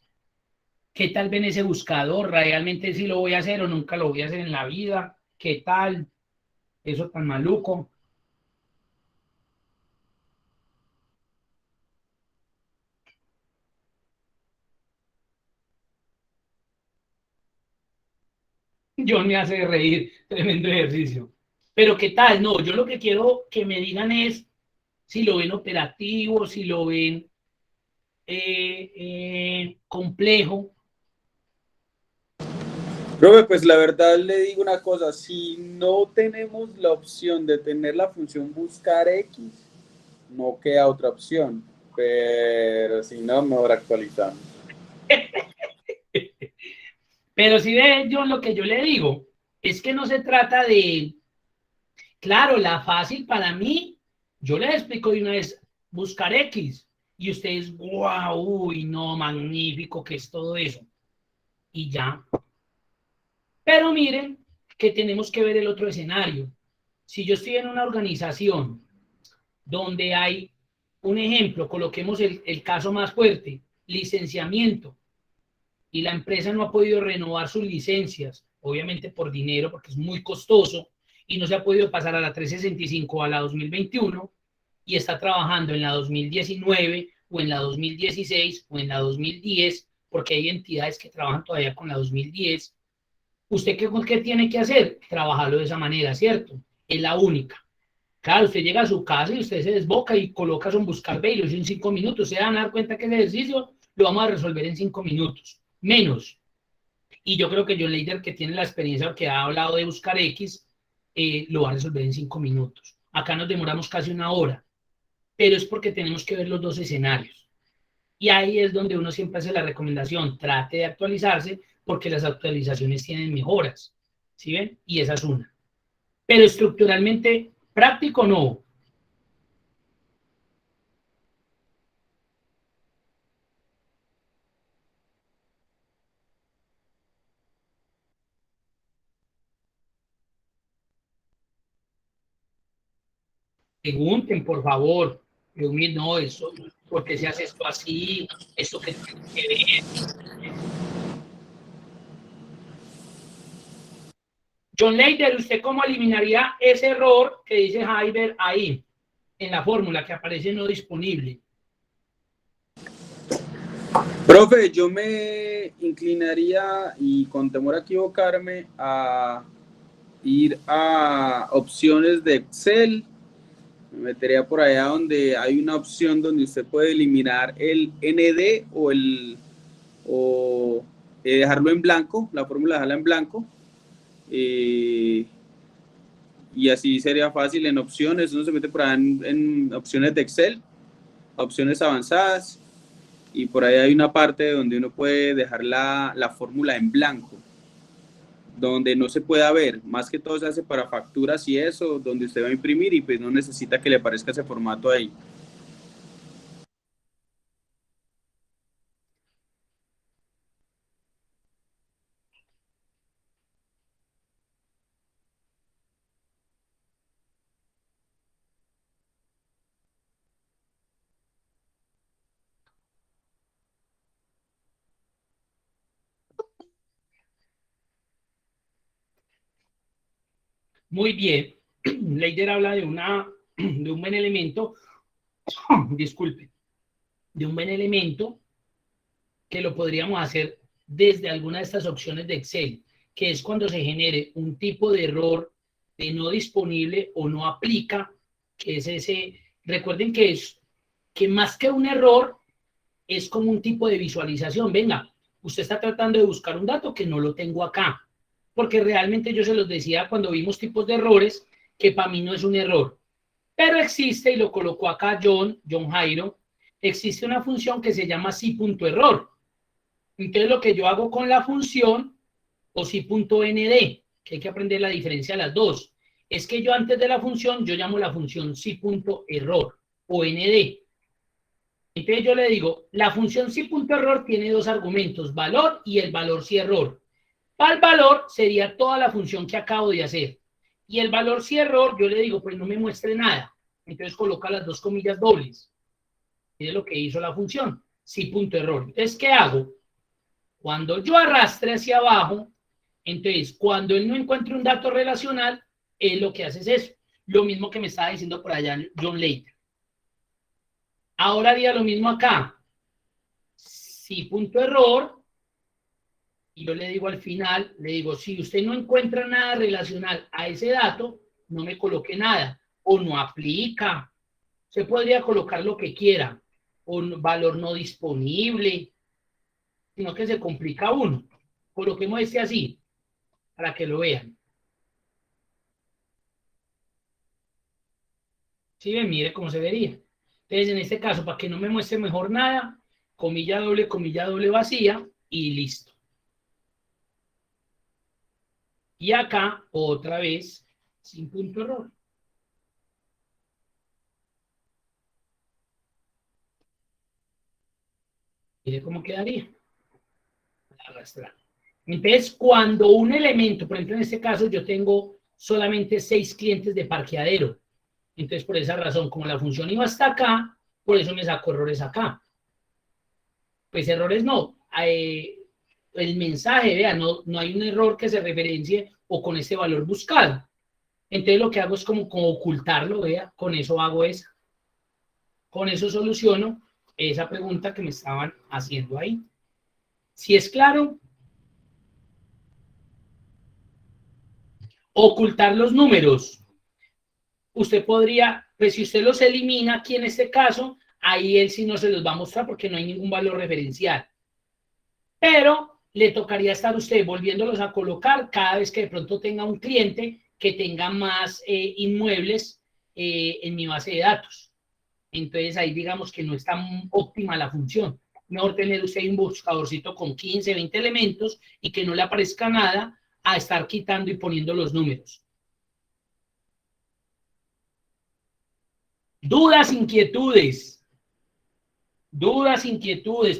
[SPEAKER 1] ¿Qué tal ven ese buscador? ¿Realmente sí lo voy a hacer o nunca lo voy a hacer en la vida? ¿Qué tal? Eso tan maluco. John me hace reír, tremendo ejercicio. Pero ¿qué tal? No, yo lo que quiero que me digan es si lo ven operativo, si lo ven complejo.
[SPEAKER 2] Profe, pues la verdad le digo una cosa, si no tenemos la opción de tener la función buscar X, no queda otra opción, pero si no, mejor actualizamos.
[SPEAKER 1] Pero si ve, John, lo que yo le digo es que no se trata de, claro, la fácil para mí, yo les explico de una vez, buscar X, y ustedes, wow, uy, no, magnífico, que es todo eso, y ya. Pero miren que tenemos que ver el otro escenario. Si yo estoy en una organización donde hay un ejemplo, coloquemos el caso más fuerte, licenciamiento, y la empresa no ha podido renovar sus licencias, obviamente por dinero, porque es muy costoso, y no se ha podido pasar a la 365 a la 2021, y está trabajando en la 2019 o en la 2016 o en la 2010, porque hay entidades que trabajan todavía con la 2010. ¿Usted qué tiene que hacer? Trabajarlo de esa manera, ¿cierto? Es la única. Claro, usted llega a su casa y usted se desboca y coloca son buscar B y lo hizo en 5 minutos. Se van a dar cuenta que el ejercicio lo vamos a resolver en 5 minutos, menos. Y yo creo que John Leider, que tiene la experiencia, que ha hablado de buscar X, lo va a resolver en 5 minutos. Acá nos demoramos casi una hora, pero es porque tenemos que ver los dos escenarios. Y ahí es donde uno siempre hace la recomendación, trate de actualizarse, porque las actualizaciones tienen mejoras. ¿Sí ven? Y esa es una. Pero estructuralmente, práctico no. Pregunten, por favor. Yo, no, eso, ¿por qué se hace esto así? ¿Esto qué tiene que ver? John Leider, ¿usted cómo eliminaría ese error que dice Heiber ahí, en la fórmula que aparece no disponible?
[SPEAKER 2] Profe, yo me inclinaría y con temor a equivocarme a ir a opciones de Excel. Me metería por allá donde hay una opción donde usted puede eliminar el ND o dejarlo en blanco, la fórmula dejarla en blanco. Y así sería fácil en opciones. Uno se mete por allá en opciones de Excel, opciones avanzadas, y por ahí hay una parte donde uno puede dejar la fórmula en blanco, donde no se pueda ver. Más que todo se hace para facturas y eso, donde usted va a imprimir y pues no necesita que le aparezca ese formato ahí.
[SPEAKER 1] Muy bien. Leider habla de un buen elemento, disculpe, de un buen elemento que lo podríamos hacer desde alguna de estas opciones de Excel, que es cuando se genere un tipo de error de no disponible o no aplica, que es ese, recuerden que es que más que un error, es como un tipo de visualización. Venga, usted está tratando de buscar un dato que no lo tengo acá, porque realmente yo se los decía cuando vimos tipos de errores, que para mí no es un error, pero existe, y lo colocó acá John Jairo, existe una función que se llama si.error. Entonces lo que yo hago con la función o si.nd, que hay que aprender la diferencia de las dos, es que yo antes de la función, yo llamo la función si.error o nd. Entonces yo le digo, la función si.error tiene dos argumentos, valor y el valor si error. Para el valor sería toda la función que acabo de hacer. Y el valor si error, yo le digo, pues no me muestre nada. Entonces coloca las dos comillas dobles. Es lo que hizo la función, si.error. Entonces, ¿qué hago? Cuando yo arrastre hacia abajo, entonces, cuando él no encuentre un dato relacional, él lo que hace es eso. Lo mismo que me estaba diciendo por allá John Later. Ahora haría lo mismo acá. Si.error. Y yo le digo al final, le digo, si usted no encuentra nada relacional a ese dato, no me coloque nada. O no aplica. Usted podría colocar lo que quiera. O valor no disponible. Sino que se complica uno. Coloquemos este así, para que lo vean. ¿Sí ven? Mire cómo se vería. Entonces, en este caso, para que no me muestre mejor nada, comilla doble vacía y listo. Y acá, otra vez, sin punto error. Mire cómo quedaría. Arrastrar. Entonces, cuando un elemento, por ejemplo, en este caso, yo tengo solamente 6 clientes de parqueadero. Entonces, por esa razón, como la función iba hasta acá, por eso me saco errores acá. Pues errores no. El mensaje, vean, no hay un error que se referencie o con este valor buscado. Entonces, lo que hago es como ocultarlo, vea, con eso hago eso. Con eso soluciono esa pregunta que me estaban haciendo ahí. ¿Sí es claro? Ocultar los números. Usted podría, pues si usted los elimina aquí en este caso, ahí él sí no se los va a mostrar porque no hay ningún valor referencial. Pero le tocaría estar usted volviéndolos a colocar cada vez que de pronto tenga un cliente que tenga más inmuebles en mi base de datos. Entonces ahí digamos que no es tan óptima la función. Mejor tener usted un buscadorcito con 15, 20 elementos y que no le aparezca nada a estar quitando y poniendo los números. Dudas, inquietudes,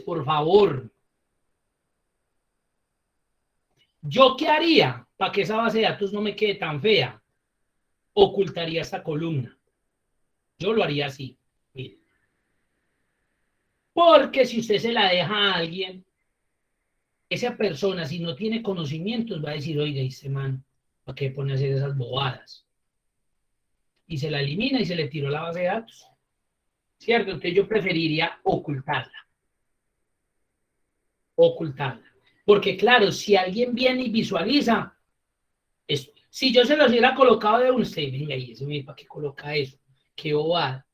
[SPEAKER 1] por favor. ¿Yo qué haría para que esa base de datos no me quede tan fea? Ocultaría esta columna. Yo lo haría así. Mire. Porque si usted se la deja a alguien, esa persona, si no tiene conocimientos, va a decir, oiga, este man, ¿para qué pone a hacer esas bobadas? Y se la elimina y se le tiró la base de datos. ¿Cierto? Entonces yo preferiría ocultarla. Ocultarla. Porque claro, si alguien viene y visualiza, esto, si yo se los hubiera colocado de usted, venga, y eso, ¿para qué coloca eso? Qué bobada.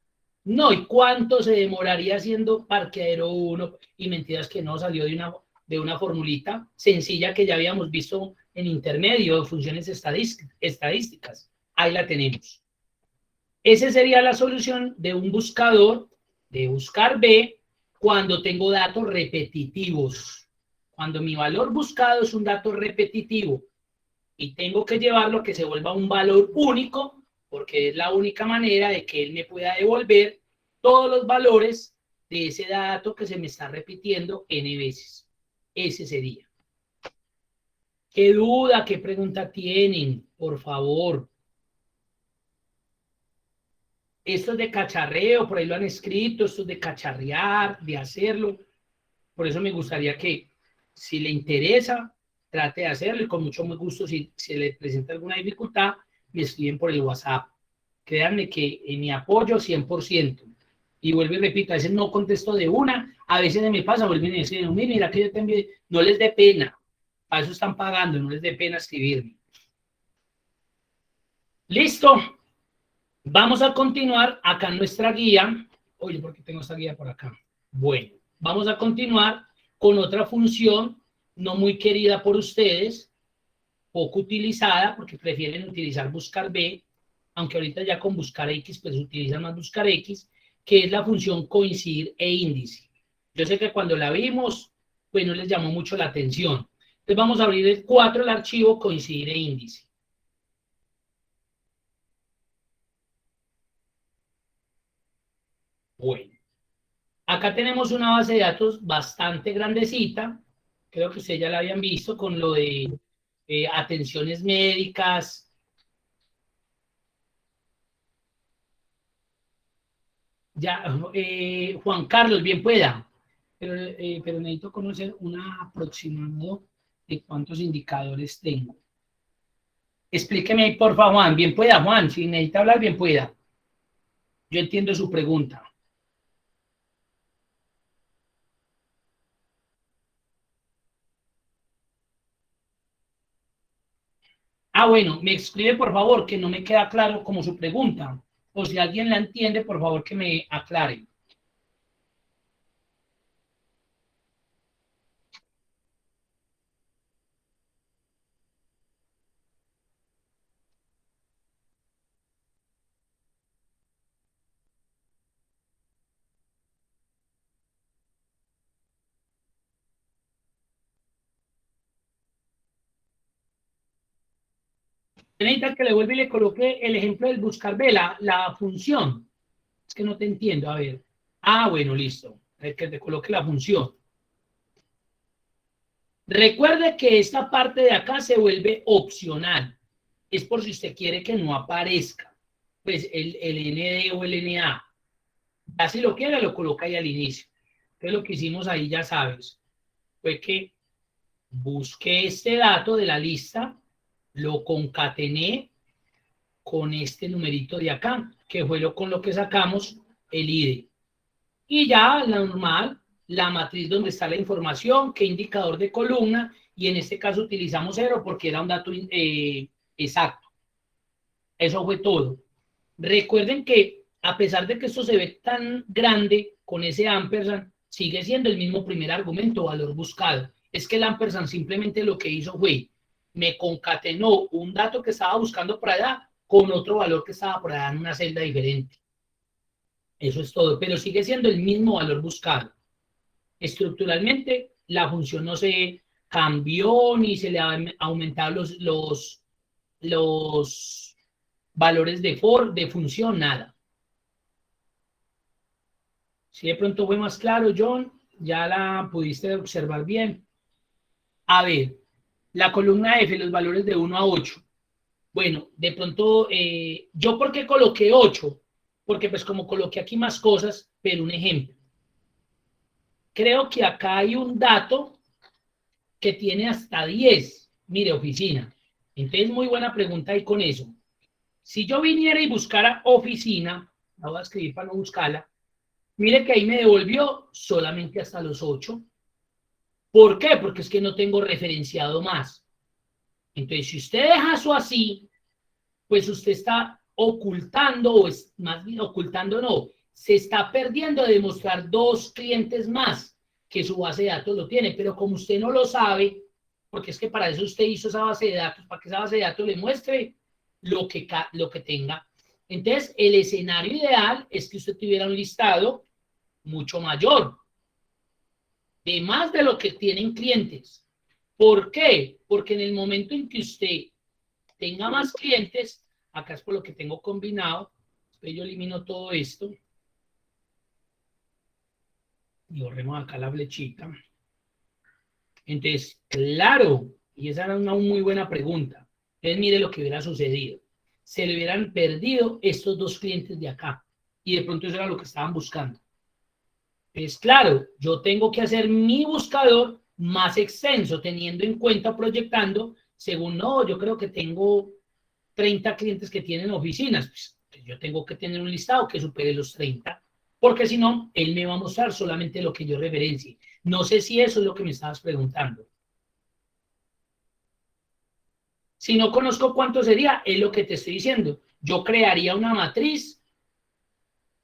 [SPEAKER 1] No, ¿y cuánto se demoraría haciendo parqueadero 1? Y mentiras que no salió de una formulita sencilla que ya habíamos visto en intermedio de funciones estadísticas. Ahí la tenemos. Esa sería la solución de un buscador, de buscar B, cuando tengo datos repetitivos. Cuando mi valor buscado es un dato repetitivo y tengo que llevarlo a que se vuelva un valor único, porque es la única manera de que él me pueda devolver todos los valores de ese dato que se me está repitiendo n veces. Ese sería. ¿Qué duda, qué pregunta tienen? Por favor. Esto es de cacharreo, por ahí lo han escrito, esto es de cacharrear, de hacerlo. Por eso me gustaría que, si le interesa, trate de hacerlo y con mucho gusto, si se le presenta alguna dificultad, me escriben por el WhatsApp. Créanme que en mi apoyo 100%. Y vuelvo y repito, a veces no contesto de una, a veces me pasa, vuelven y dicen, mira que yo te envié, no les dé pena, para eso están pagando, no les dé pena escribirme. ¿Listo? Vamos a continuar acá en nuestra guía. Oye, ¿por qué tengo esta guía por acá? Bueno, vamos a continuar con otra función no muy querida por ustedes, poco utilizada, porque prefieren utilizar buscar B, aunque ahorita ya con buscar X, pues utilizan más buscar X, que es la función coincidir e índice. Yo sé que cuando la vimos, pues no les llamó mucho la atención. Entonces vamos a abrir el 4, el archivo coincidir e índice. Bueno, acá tenemos una base de datos bastante grandecita. Creo que ustedes ya la habían visto con lo de atenciones médicas. Ya, Juan Carlos, bien pueda. Pero necesito conocer un aproximado de cuántos indicadores tengo. Explíqueme, por favor, Juan. Bien pueda, Juan. Si necesita hablar, bien pueda. Yo entiendo su pregunta. Bueno, me escribe, por favor, que no me queda claro como su pregunta. O si alguien la entiende, por favor, que me aclare. Necesita que le vuelva y le coloque el ejemplo del buscar B, la función. Es que no te entiendo, a ver. Bueno, listo. Que te coloque la función. Recuerde que esta parte de acá se vuelve opcional. Es por si usted quiere que no aparezca. Pues el ND o el NA. Ya si lo quiere, lo coloca ahí al inicio. Entonces lo que hicimos ahí, ya sabes, fue que busqué este dato de la lista, lo concatené con este numerito de acá, que fue con lo que sacamos el ID. Y ya la normal, la matriz donde está la información, qué indicador de columna, y en este caso utilizamos 0 porque era un dato exacto. Eso fue todo. Recuerden que a pesar de que esto se ve tan grande con ese ampersand, sigue siendo el mismo primer argumento, valor buscado. Es que el ampersand simplemente lo que hizo fue, me concatenó un dato que estaba buscando por allá con otro valor que estaba por allá en una celda diferente. Eso es todo, pero sigue siendo el mismo valor buscado. Estructuralmente, la función no se cambió ni se le han aumentado los valores de función, nada. Si de pronto fue más claro, John, ya la pudiste observar bien. A ver, la columna F, los valores de 1 a 8. Bueno, de pronto, ¿yo por qué coloqué 8? Porque pues como coloqué aquí más cosas, pero un ejemplo. Creo que acá hay un dato que tiene hasta 10. Mire, oficina. Entonces, muy buena pregunta ahí con eso. Si yo viniera y buscara oficina, la voy a escribir para no buscarla, mire que ahí me devolvió solamente hasta los 8. ¿Por qué? Porque es que no tengo referenciado más. Entonces, si usted deja eso así, pues usted está ocultando, o es más bien ocultando, no, se está perdiendo de demostrar 2 clientes más que su base de datos lo tiene, pero como usted no lo sabe, porque es que para eso usted hizo esa base de datos, para que esa base de datos le muestre lo que tenga. Entonces, el escenario ideal es que usted tuviera un listado mucho mayor, de más de lo que tienen clientes. ¿Por qué? Porque en el momento en que usted tenga más clientes, acá es por lo que tengo combinado, después yo elimino todo esto y borremos acá la flechita. Entonces, claro, y esa era una muy buena pregunta. Entonces, mire lo que hubiera sucedido. Se le hubieran perdido estos 2 clientes de acá y de pronto eso era lo que estaban buscando. Pues claro, yo tengo que hacer mi buscador más extenso, teniendo en cuenta, proyectando, según no, yo creo que tengo 30 clientes que tienen oficinas, pues yo tengo que tener un listado que supere los 30, porque si no, él me va a mostrar solamente lo que yo referencie. No sé si eso es lo que me estabas preguntando. Si no conozco cuánto sería, es lo que te estoy diciendo. Yo crearía una matriz.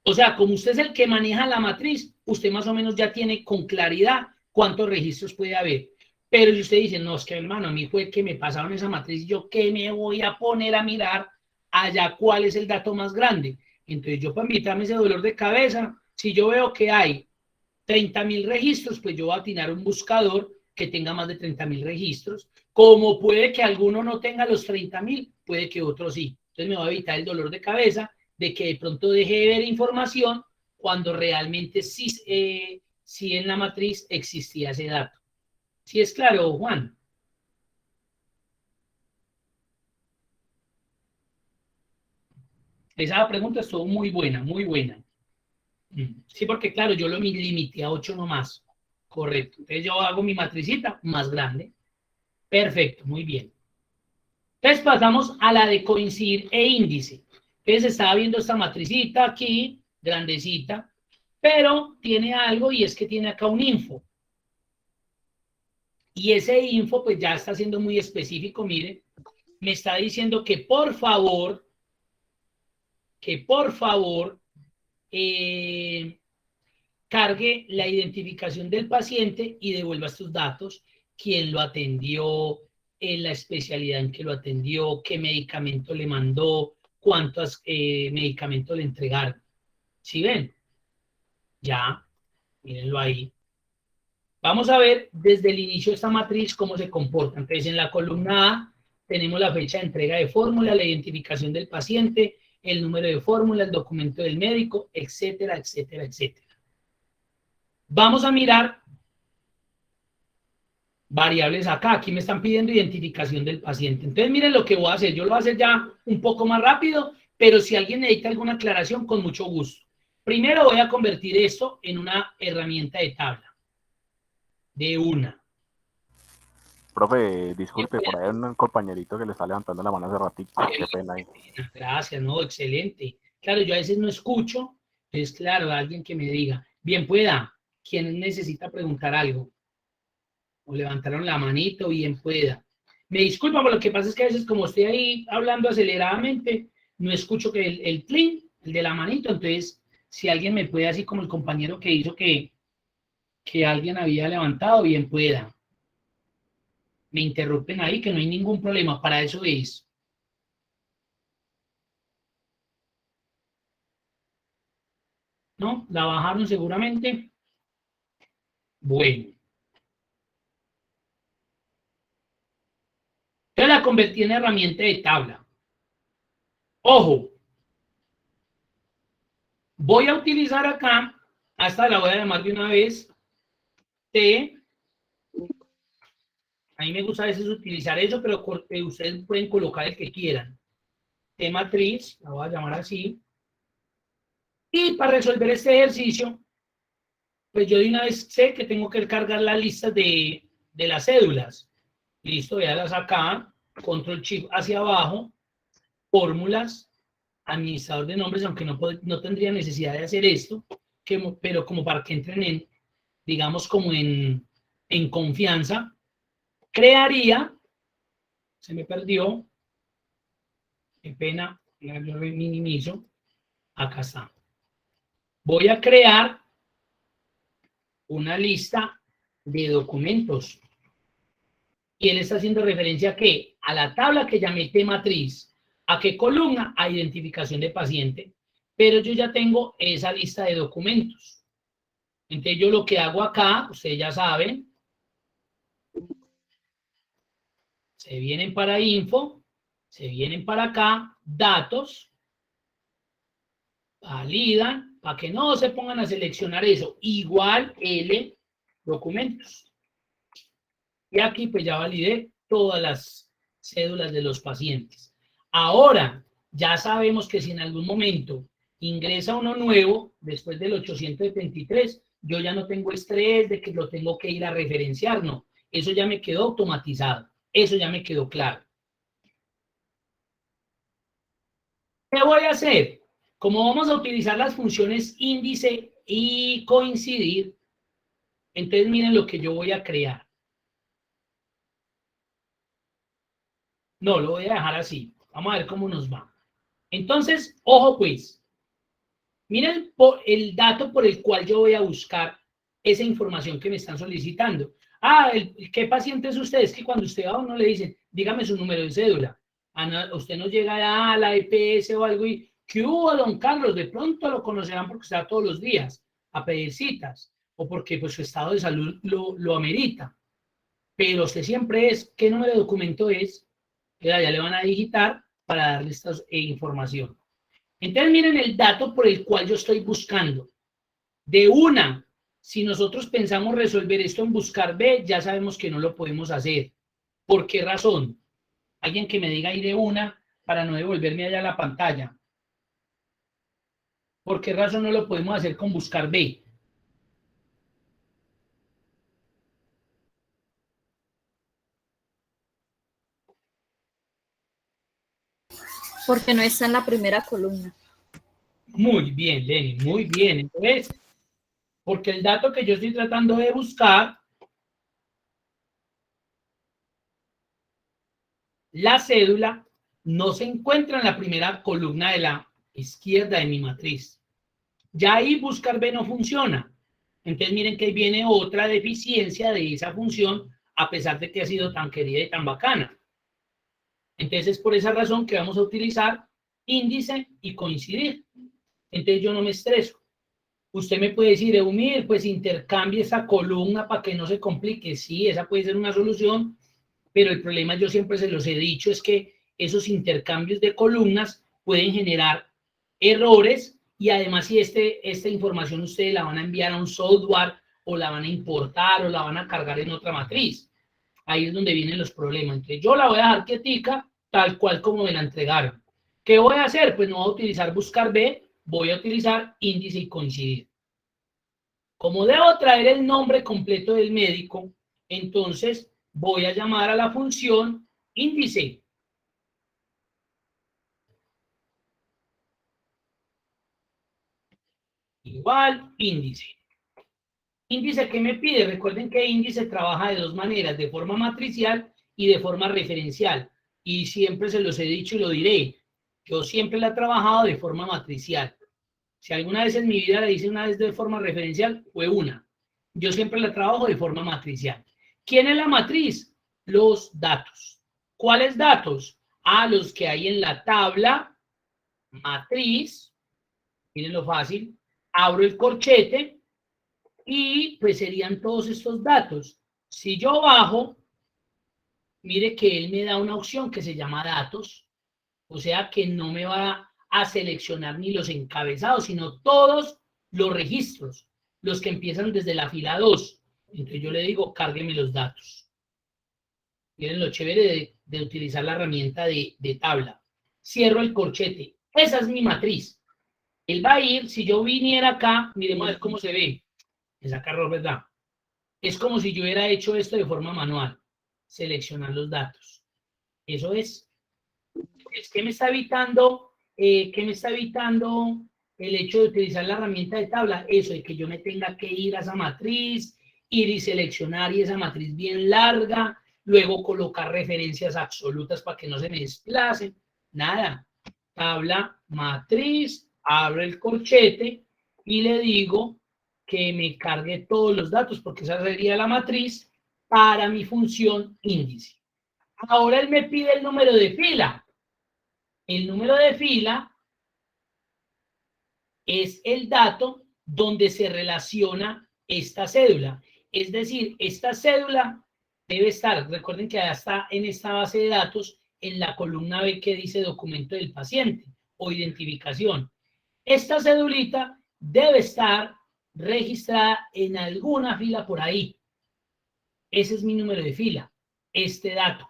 [SPEAKER 1] O sea, como usted es el que maneja la matriz, usted más o menos ya tiene con claridad cuántos registros puede haber. Pero si usted dice, no, es que hermano, a mí fue que me pasaron esa matriz, ¿yo qué me voy a poner a mirar allá cuál es el dato más grande? Entonces yo para evitarme ese dolor de cabeza, si yo veo que hay 30.000 registros, pues yo voy a atinar un buscador que tenga más de 30.000 registros. Como puede que alguno no tenga los 30.000, puede que otro sí. Entonces me va a evitar el dolor de cabeza de que de pronto deje de ver información cuando realmente sí, sí en la matriz existía ese dato. ¿Sí es claro, Juan? Esa pregunta estuvo muy buena, muy buena. Sí, porque claro, yo lo limité a 8 nomás. Correcto. Entonces yo hago mi matricita más grande. Perfecto, muy bien. Entonces pasamos a la de coincidir e índice. Entonces estaba viendo esta matricita aquí, grandecita, pero tiene algo y es que tiene acá un info. Y ese info pues ya está siendo muy específico, mire, me está diciendo que por favor, cargue la identificación del paciente y devuelva estos datos, quién lo atendió, la especialidad en que lo atendió, qué medicamento le mandó, cuántos medicamentos le entregaron. ¿Sí ven? Ya, mírenlo ahí. Vamos a ver desde el inicio de esta matriz cómo se comporta. Entonces, en la columna A tenemos la fecha de entrega de fórmula, la identificación del paciente, el número de fórmula, el documento del médico, etcétera, etcétera, etcétera. Vamos a mirar variables acá. Aquí me están pidiendo identificación del paciente. Entonces, miren lo que voy a hacer. Yo lo voy a hacer ya un poco más rápido, pero si alguien necesita alguna aclaración, con mucho gusto. Primero voy a convertir esto en una herramienta de tabla. De una.
[SPEAKER 3] Profe, disculpe, por ahí hay un compañerito que le está levantando la mano hace ratito. Qué pena ahí.
[SPEAKER 1] Gracias, no, excelente. Claro, yo a veces no escucho, entonces, claro, alguien que me diga, bien pueda, quien necesita preguntar algo, o levantaron la manito, bien pueda. Me disculpa, pero lo que pasa es que a veces como estoy ahí hablando aceleradamente, no escucho que el clean, el de la manito, entonces, si alguien me puede, así como el compañero que hizo que alguien había levantado, bien pueda. Me interrumpen ahí, que no hay ningún problema, para eso es. ¿No? La bajaron seguramente. Bueno. Yo la convertí en herramienta de tabla. Ojo. Voy a utilizar acá, hasta la voy a llamar de una vez, T. A mí me gusta a veces utilizar eso, pero ustedes pueden colocar el que quieran. T matriz, la voy a llamar así. Y para resolver este ejercicio, pues yo de una vez sé que tengo que cargar la lista de las cédulas. Listo, véalas acá, control shift hacia abajo, fórmulas, administrador de nombres, aunque no tendría necesidad de hacer esto, pero como para que entren en, digamos, como en confianza, crearía, se me perdió, qué pena, yo minimizo, acá está. Voy a crear una lista de documentos. Y él está haciendo referencia a qué? A la tabla que llamé T matriz. ¿A qué columna? A identificación de paciente. Pero yo ya tengo esa lista de documentos. Entonces yo lo que hago acá, ustedes ya saben, se vienen para info, se vienen para acá, datos, validan, para que no se pongan a seleccionar eso, igual L, documentos. Y aquí pues ya validé todas las cédulas de los pacientes. Ahora, ya sabemos que si en algún momento ingresa uno nuevo, después del 873, yo ya no tengo estrés de que lo tengo que ir a referenciar, no. Eso ya me quedó automatizado. Eso ya me quedó claro. ¿Qué voy a hacer? Como vamos a utilizar las funciones índice y coincidir, entonces miren lo que yo voy a crear. No, lo voy a dejar así. Vamos a ver cómo nos va. Entonces, ojo pues. Miren el dato por el cual yo voy a buscar esa información que me están solicitando. ¿Qué paciente es usted? Es que cuando usted va a uno le dicen, dígame su número de cédula. Usted no llega a la EPS o algo y, ¿qué hubo, don Carlos? De pronto lo conocerán porque está todos los días a pedir citas o porque pues, su estado de salud lo amerita. Pero usted siempre es, ¿qué número de documento es? Ya le van a digitar para darle esta información. Entonces miren el dato por el cual yo estoy buscando. De una, si nosotros pensamos resolver esto en buscar B, ya sabemos que no lo podemos hacer. ¿Por qué razón? Alguien que me diga ahí de una para no devolverme allá a la pantalla. ¿Por qué razón no lo podemos hacer con buscar B?
[SPEAKER 4] Porque no está en la primera columna.
[SPEAKER 1] Muy bien, Lenny, muy bien. Entonces, porque el dato que yo estoy tratando de buscar, la cédula, no se encuentra en la primera columna de la izquierda de mi matriz. Ya ahí buscar B no funciona. Entonces miren que ahí viene otra deficiencia de esa función, a pesar de que ha sido tan querida y tan bacana. Entonces es por esa razón que vamos a utilizar índice y coincidir. Entonces yo no me estreso. Usted me puede decir, Eumir, pues intercambie esa columna para que no se complique. Sí, esa puede ser una solución, pero el problema, yo siempre se los he dicho, es que esos intercambios de columnas pueden generar errores y además si esta información ustedes la van a enviar a un software o la van a importar o la van a cargar en otra matriz. Ahí es donde vienen los problemas. Entonces yo la voy a dejar quietica tal cual como me la entregaron. ¿Qué voy a hacer? Pues no voy a utilizar buscar B, voy a utilizar índice y coincidir. Como debo traer el nombre completo del médico, entonces voy a llamar a la función índice. Igual índice. Índice, ¿qué me pide? Recuerden que índice trabaja de dos maneras, de forma matricial y de forma referencial. Y siempre se los he dicho y lo diré. Yo siempre la he trabajado de forma matricial. Si alguna vez en mi vida la hice una vez de forma referencial, fue una. Yo siempre la trabajo de forma matricial. ¿Quién es la matriz? Los datos. ¿Cuáles datos? A los que hay en la tabla matriz. Miren lo fácil. Abro el corchete y pues serían todos estos datos. Si yo bajo, mire que él me da una opción que se llama datos. O sea que no me va a seleccionar ni los encabezados, sino todos los registros, los que empiezan desde la fila 2. Entonces yo le digo, cárgueme los datos. Miren lo chévere de utilizar la herramienta de tabla. Cierro el corchete. Esa es mi matriz. Él va a ir, si yo viniera acá, miremos a ver cómo se ve. Me saca error, ¿verdad? Es como si yo hubiera hecho esto de forma manual. Seleccionar los datos. Eso es. ¿Qué me está evitando? ¿Qué me está evitando el hecho de utilizar la herramienta de tabla? Eso, de que yo me tenga que ir a esa matriz, ir y seleccionar y esa matriz bien larga, luego colocar referencias absolutas para que no se me desplacen. Nada. Tabla, matriz, abro el corchete y le digo que me cargue todos los datos, porque esa sería la matriz para mi función índice. Ahora él me pide el número de fila. El número de fila es el dato donde se relaciona esta cédula. Es decir, esta cédula debe estar, recuerden que ya está en esta base de datos, en la columna B que dice documento del paciente o identificación. Esta cédulita debe estar registrada en alguna fila por ahí. Ese es mi número de fila, este dato.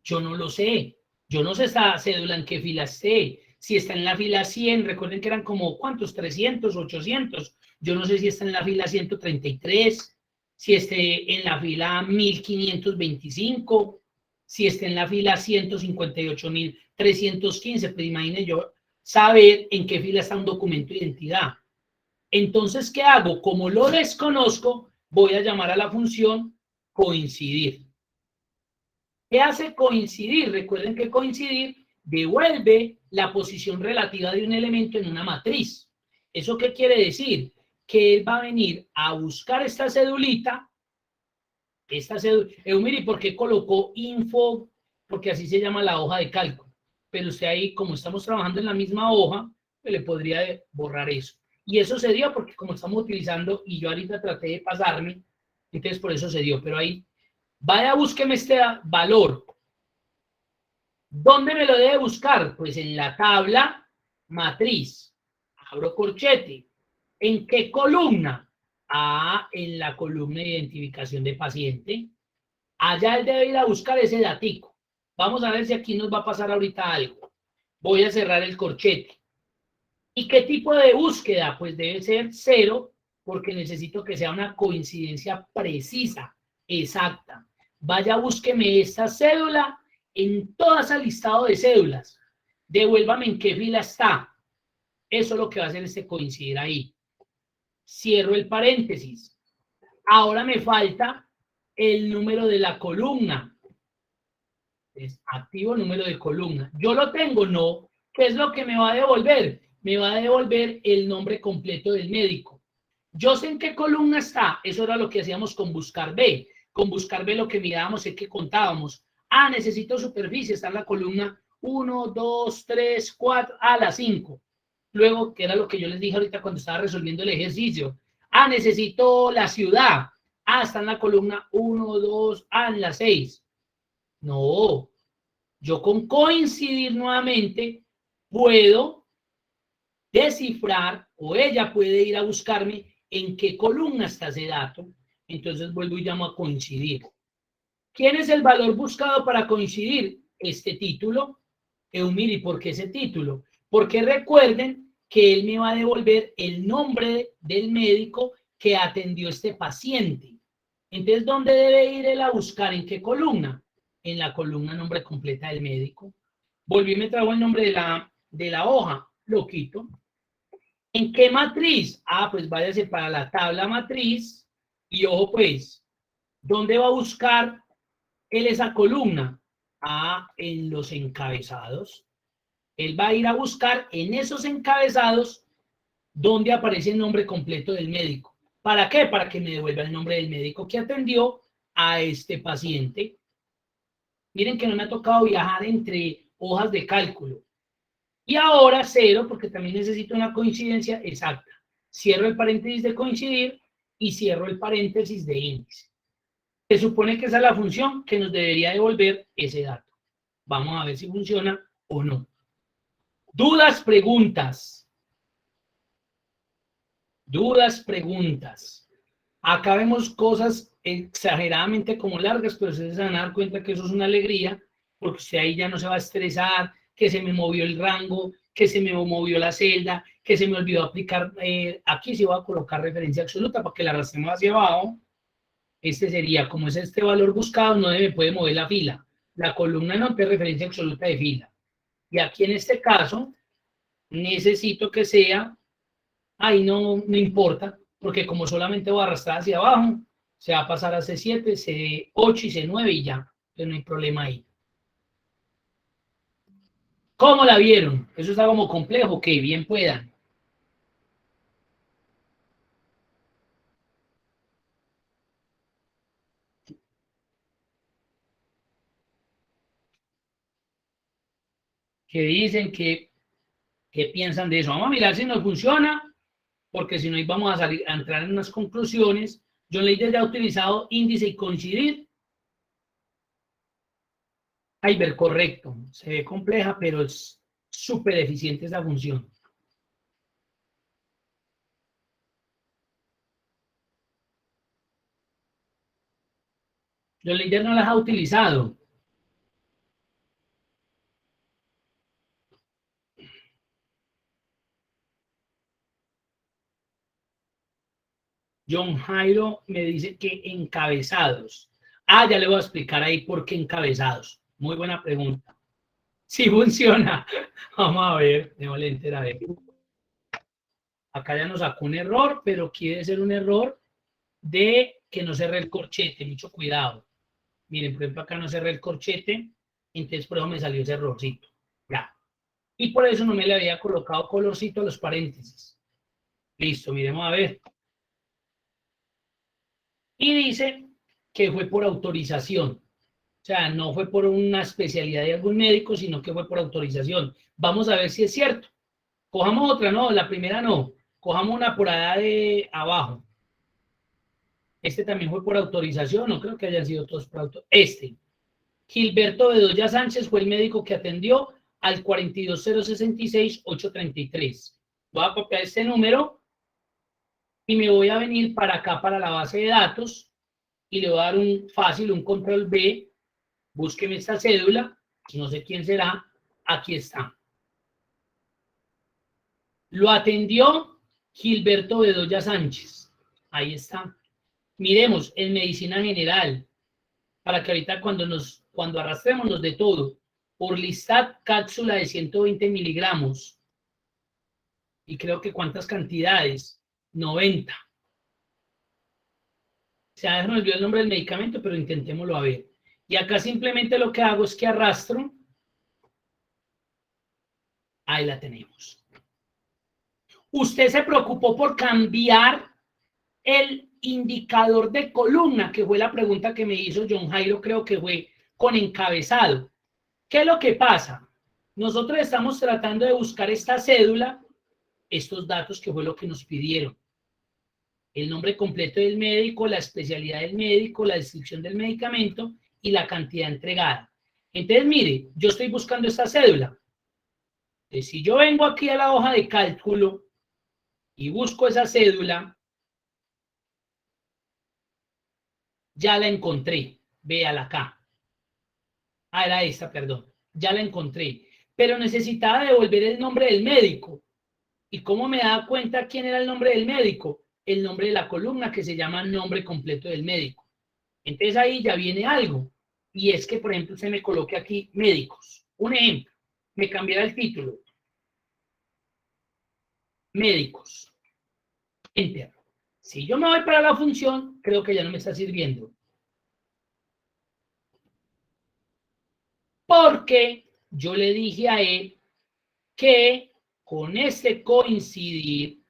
[SPEAKER 1] Yo no lo sé. Yo no sé esta cédula en qué fila esté. Si está en la fila 100, recuerden que eran como, ¿cuántos? 300, 800. Yo no sé si está en la fila 133, si esté en la fila 1525, si está en la fila 158.315. Pues imagine yo saber en qué fila está un documento de identidad. Entonces, ¿qué hago? Como lo desconozco, voy a llamar a la función coincidir. ¿Qué hace coincidir? Recuerden que coincidir devuelve la posición relativa de un elemento en una matriz. ¿Eso qué quiere decir? Que él va a venir a buscar esta cédulita, Eumiri, ¿por qué colocó info? Porque así se llama la hoja de cálculo. Pero usted ahí, como estamos trabajando en la misma hoja, pues le podría borrar eso. Y eso se dio porque como estamos utilizando, y yo ahorita traté de pasarme, entonces por eso se dio. Pero ahí, vaya, búsqueme este valor. ¿Dónde me lo debe buscar? Pues en la tabla matriz. Abro corchete. ¿En qué columna? En la columna de identificación de paciente. Allá él debe ir a buscar ese datico. Vamos a ver si aquí nos va a pasar ahorita algo. Voy a cerrar el corchete. ¿Y qué tipo de búsqueda? Pues debe ser 0, porque necesito que sea una coincidencia precisa, exacta. Vaya, búsqueme esta cédula en todo ese listado de cédulas. Devuélvame en qué fila está. Eso es lo que va a hacer este coincidir ahí. Cierro el paréntesis. Ahora me falta el número de la columna. Es activo número de columna. ¿Yo lo tengo? No. ¿Qué es lo que me va a devolver? Me va a devolver el nombre completo del médico. Yo sé en qué columna está. Eso era lo que hacíamos con buscar B. Con buscar B lo que mirábamos es que contábamos. Necesito superficie. Está en la columna 1, 2, 3, 4, la 5. Luego, que era lo que yo les dije ahorita cuando estaba resolviendo el ejercicio. Necesito la ciudad. Está en la columna 1, 2, en la 6. No. Yo con coincidir nuevamente puedo descifrar, o ella puede ir a buscarme en qué columna está ese dato. Entonces vuelvo y llamo a coincidir. ¿Quién es el valor buscado para coincidir? Este título. Mire, ¿por qué ese título? Porque recuerden que él me va a devolver el nombre del médico que atendió este paciente. Entonces, ¿dónde debe ir él a buscar? ¿En qué columna? En la columna nombre completa del médico. Volví y me trajo el nombre de la hoja. Lo quito. ¿En qué matriz? Pues váyase para la tabla matriz. Y ojo pues, ¿dónde va a buscar él esa columna? En los encabezados. Él va a ir a buscar en esos encabezados donde aparece el nombre completo del médico. ¿Para qué? Para que me devuelva el nombre del médico que atendió a este paciente. Miren que no me ha tocado viajar entre hojas de cálculo. Y ahora 0, porque también necesito una coincidencia exacta. Cierro el paréntesis de coincidir y cierro el paréntesis de índice. Se supone que esa es la función que nos debería devolver ese dato. Vamos a ver si funciona o no. Dudas, preguntas. Dudas, preguntas. Acá vemos cosas exageradamente como largas, pero ustedes se van a dar cuenta que eso es una alegría, porque usted ahí ya no se va a estresar, que se me movió el rango, que se me movió la celda, que se me olvidó aplicar, aquí sí voy a colocar referencia absoluta para que la arrastremos hacia abajo. Este sería, como es este valor buscado, no me puede mover la fila. La columna no tiene referencia absoluta de fila. Y aquí en este caso, necesito que sea, ahí no importa, porque como solamente voy a arrastrar hacia abajo, se va a pasar a C7, C8 y C9 y ya. Entonces no hay problema ahí. ¿Cómo la vieron? Eso está como complejo, que bien puedan. ¿Qué dicen? ¿Qué piensan de eso? Vamos a mirar si nos funciona, porque si no, ahí vamos a entrar en unas conclusiones. John Leider ya ha utilizado índice y coincidir. Ver, correcto. Se ve compleja, pero es súper eficiente esa función. John Leider no las ha utilizado. John Jairo me dice que encabezados. Ya le voy a explicar ahí por qué encabezados. Muy buena pregunta. Sí funciona. Vamos a ver, déjame entrar a ver. Acá ya nos sacó un error, pero quiere ser un error de que no cerré el corchete. Mucho cuidado. Miren, por ejemplo, acá no cerré el corchete, entonces por eso me salió ese errorcito. Ya. Y por eso no me le había colocado colorcito a los paréntesis. Listo, miremos a ver. Y dice que fue por autorización. O sea, no fue por una especialidad de algún médico, sino que fue por autorización. Vamos a ver si es cierto. Cojamos otra, no, la primera no. Cojamos una por allá de abajo. Este también fue por autorización, no creo que hayan sido todos por autorización. Gilberto Bedoya Sánchez fue el médico que atendió al 42066-833. Voy a copiar este número y me voy a venir para acá, para la base de datos, y le voy a dar un fácil, un control B, búsqueme esta cédula, no sé quién será, aquí está. Lo atendió Gilberto Bedoya Sánchez, ahí está. Miremos, en medicina general, para que ahorita cuando arrastremos nos dé todo. Orlistat, cápsula de 120 miligramos. Y creo que ¿cuántas cantidades? 90. Se me olvidó el nombre del medicamento, pero intentémoslo a ver. Y acá simplemente lo que hago es que arrastro. Ahí la tenemos. Usted se preocupó por cambiar el indicador de columna, que fue la pregunta que me hizo John Jairo, creo que fue con encabezado. ¿Qué es lo que pasa? Nosotros estamos tratando de buscar esta cédula, estos datos que fue lo que nos pidieron. El nombre completo del médico, la especialidad del médico, la descripción del medicamento y la cantidad entregada. Entonces, mire, yo estoy buscando esta cédula. Entonces, si yo vengo aquí a la hoja de cálculo y busco esa cédula, ya la encontré. Véala acá. Ah, era esta, perdón. Ya la encontré. Pero necesitaba devolver el nombre del médico. ¿Y cómo me daba cuenta quién era el nombre del médico? El nombre de la columna que se llama nombre completo del médico. Entonces ahí ya viene algo. Y es que, por ejemplo, se me coloque aquí médicos. Un ejemplo. Me cambiara el título. Médicos. Enter. Si yo me voy para la función, creo que ya no me está sirviendo. Porque yo le dije a él que con este coincidir,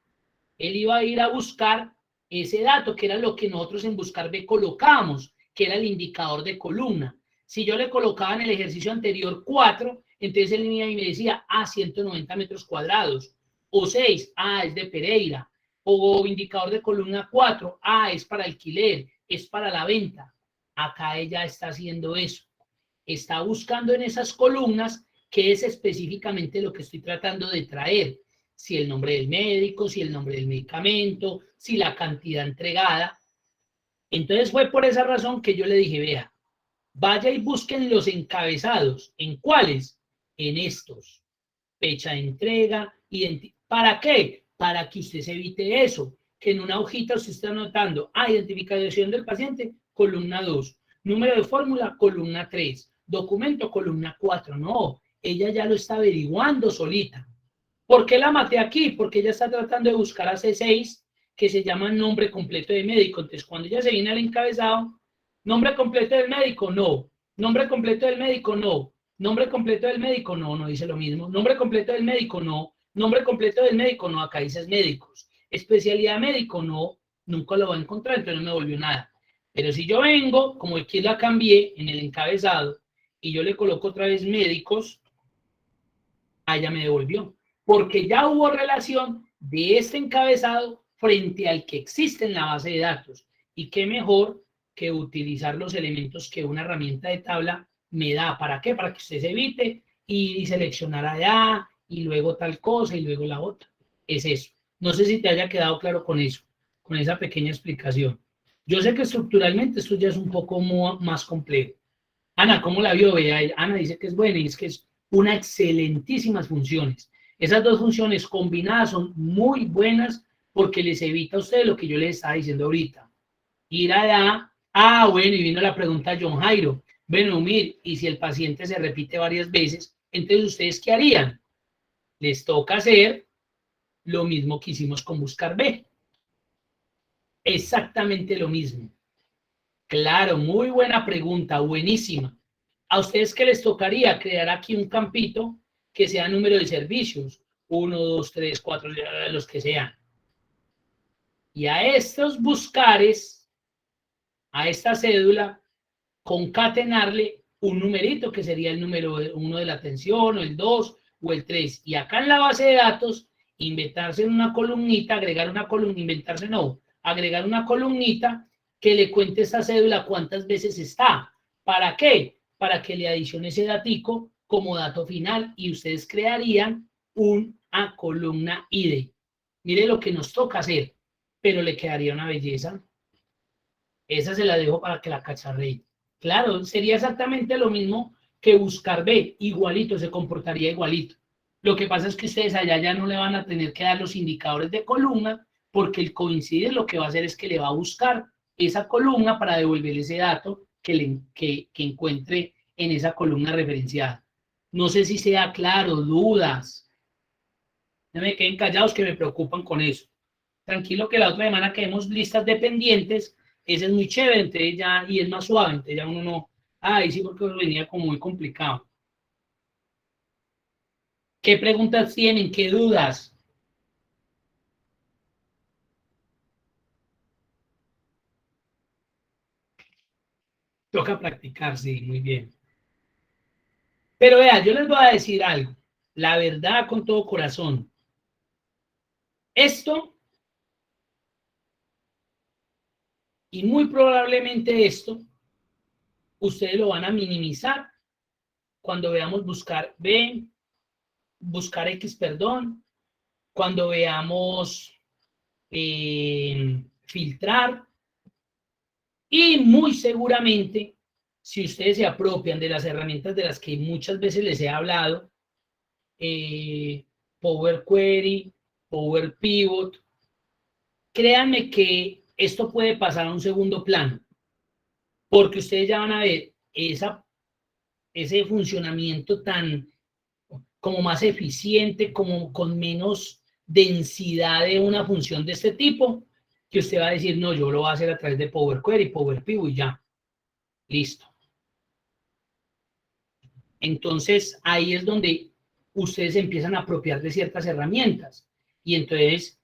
[SPEAKER 1] él iba a ir a buscar ese dato, que era lo que nosotros en Buscar B colocábamos, que era el indicador de columna. Si yo le colocaba en el ejercicio anterior 4, entonces él venía y me decía, 190 metros cuadrados, o 6, es de Pereira, o indicador de columna 4, es para alquiler, es para la venta. Acá ella está haciendo eso. Está buscando en esas columnas qué es específicamente lo que estoy tratando de traer. Si el nombre del médico, si el nombre del medicamento, si la cantidad entregada. Entonces fue por esa razón que yo le dije, vea, vaya y busquen los encabezados. ¿En cuáles? En estos. Fecha de entrega, ¿para qué? Para que usted se evite eso, que en una hojita usted está anotando, identificación del paciente, columna 2, número de fórmula, columna 3, documento, columna 4. No, ella ya lo está averiguando solita. ¿Por qué la maté aquí? Porque ella está tratando de buscar a C6, que se llama nombre completo de médico. Entonces, cuando ella se viene al encabezado, nombre completo del médico, no. Nombre completo del médico, no. Nombre completo del médico, no, no dice lo mismo. Nombre completo del médico, no. Nombre completo del médico, no, acá dices médicos. Especialidad médico, no, nunca lo va a encontrar, entonces no me volvió nada. Pero si yo vengo, como aquí la cambié en el encabezado, y yo le coloco otra vez médicos, ella me devolvió. Porque ya hubo relación de este encabezado frente al que existe en la base de datos. Y qué mejor que utilizar los elementos que una herramienta de tabla me da. ¿Para qué? Para que usted se evite y seleccionar allá y luego tal cosa y luego la otra. Es eso. No sé si te haya quedado claro con eso, con esa pequeña explicación. Yo sé que estructuralmente esto ya es un poco más complejo. Ana, ¿cómo la vio? Ana dice que es buena y es que es una excelentísimas funciones. Esas dos funciones combinadas son muy buenas porque les evita a ustedes lo que yo les estaba diciendo ahorita. Ir allá, bueno, y vino la pregunta de John Jairo. Bueno, mire, y si el paciente se repite varias veces, entonces ¿ustedes qué harían? Les toca hacer lo mismo que hicimos con Buscar B. Exactamente lo mismo. Claro, muy buena pregunta, buenísima. ¿A ustedes qué les tocaría? Crear aquí un campito que sea número de servicios, 1, 2, 3, 4, los que sean. Y a estos buscares, a esta cédula, concatenarle un numerito que sería el número 1 de la atención, o el 2, o el 3. Y acá en la base de datos, inventarse una columnita, agregar una columna, agregar una columnita que le cuente esta cédula cuántas veces está. ¿Para qué? Para que le adicione ese datico como dato final y ustedes crearían una columna ID. Mire lo que nos toca hacer. pero le quedaría una belleza. Esa se la dejo para que la cacharree. Claro, sería exactamente lo mismo que buscar B, igualito, se comportaría igualito. Lo que pasa es que ustedes allá ya no le van a tener que dar los indicadores de columna, porque el coincidir lo que va a hacer es que le va a buscar esa columna para devolverle ese dato que encuentre en esa columna referenciada. No sé si sea claro, dudas. No me queden callados que me preocupan con eso. Tranquilo que la otra semana que vemos listas de pendientes, ese es muy chévere, entonces ya, y es más suave, entonces ya uno no, ay, sí, porque venía como muy complicado. ¿Qué preguntas tienen? ¿Qué dudas? Toca practicar, sí, muy bien. Pero vea, yo les voy a decir algo, la verdad con todo corazón. Esto, y muy probablemente esto, ustedes lo van a minimizar cuando veamos buscar B, buscar X, perdón, cuando veamos filtrar, y muy seguramente, si ustedes se apropian de las herramientas de las que muchas veces les he hablado, Power Query, Power Pivot, créanme que esto puede pasar a un segundo plano, porque ustedes ya van a ver ese funcionamiento tan como más eficiente, como con menos densidad de una función de este tipo, que usted va a decir, no, yo lo voy a hacer a través de Power Query, Power Pivot y ya. Listo. Entonces, ahí es donde ustedes empiezan a apropiar de ciertas herramientas. Y entonces,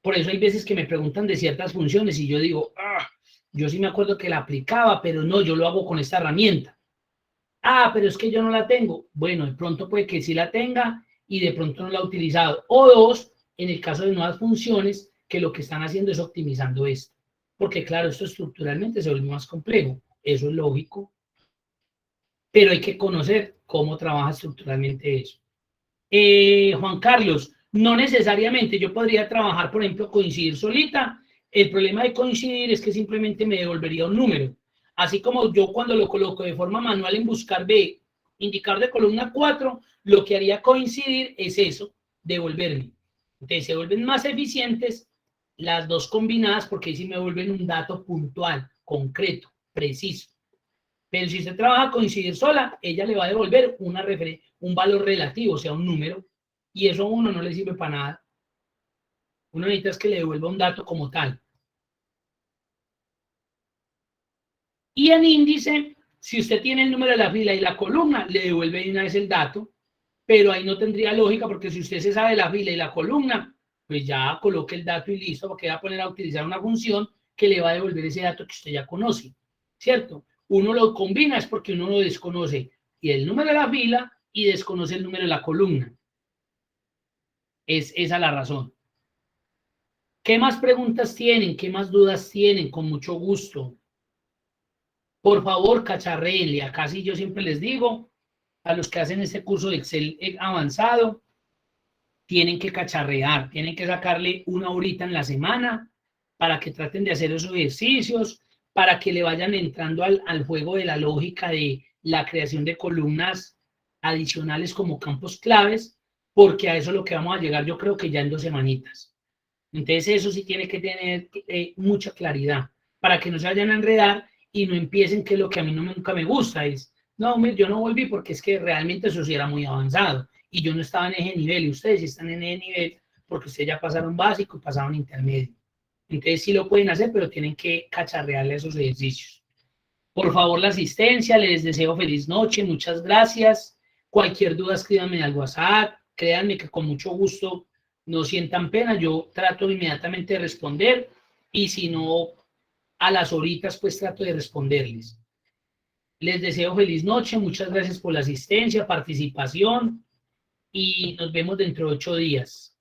[SPEAKER 1] por eso hay veces que me preguntan de ciertas funciones y yo digo, yo sí me acuerdo que la aplicaba, pero no, yo lo hago con esta herramienta. Pero es que yo no la tengo. Bueno, de pronto puede que sí la tenga y de pronto no la ha utilizado. O dos, en el caso de nuevas funciones, que lo que están haciendo es optimizando esto. Porque claro, esto estructuralmente se vuelve más complejo. Eso es lógico. Pero hay que conocer cómo trabaja estructuralmente eso. Juan Carlos, no necesariamente yo podría trabajar, por ejemplo, coincidir solita. El problema de coincidir es que simplemente me devolvería un número. Así como yo cuando lo coloco de forma manual en buscar B, indicador de columna 4, lo que haría coincidir es eso, devolverme. Entonces se vuelven más eficientes las dos combinadas porque ahí sí me vuelven un dato puntual, concreto, preciso. Pero si usted trabaja coincidir sola, ella le va a devolver un valor relativo, o sea, un número, y eso a uno no le sirve para nada. Uno necesita es que le devuelva un dato como tal. Y en índice, si usted tiene el número de la fila y la columna, le devuelve de una vez el dato, pero ahí no tendría lógica porque si usted se sabe la fila y la columna, pues ya coloque el dato y listo, porque va a poner a utilizar una función que le va a devolver ese dato que usted ya conoce, ¿cierto? Uno lo combina es porque uno lo desconoce y el número de la fila y desconoce el número de la columna. Es esa la razón. ¿Qué más preguntas tienen? ¿Qué más dudas tienen? Con mucho gusto. Por favor, cacharréenle. Acá sí yo siempre les digo, a los que hacen este curso de Excel avanzado, tienen que cacharrear, tienen que sacarle una horita en la semana para que traten de hacer esos ejercicios, para que le vayan entrando al juego de la lógica de la creación de columnas adicionales como campos claves, porque a eso es lo que vamos a llegar yo creo que ya en 2 semanitas. Entonces eso sí tiene que tener mucha claridad para que no se vayan a enredar y no empiecen, que es lo que a mí nunca me gusta, es, no, yo no volví porque es que realmente eso sí era muy avanzado y yo no estaba en ese nivel y ustedes sí están en ese nivel porque ustedes ya pasaron básico y pasaron intermedio. Entonces sí lo pueden hacer, pero tienen que cacharrearle esos ejercicios. Por favor, la asistencia, les deseo feliz noche, muchas gracias. Cualquier duda escríbanme al WhatsApp, créanme que con mucho gusto, no sientan pena, yo trato inmediatamente de responder y si no, a las horitas pues trato de responderles. Les deseo feliz noche, muchas gracias por la asistencia, participación y nos vemos dentro de 8 días.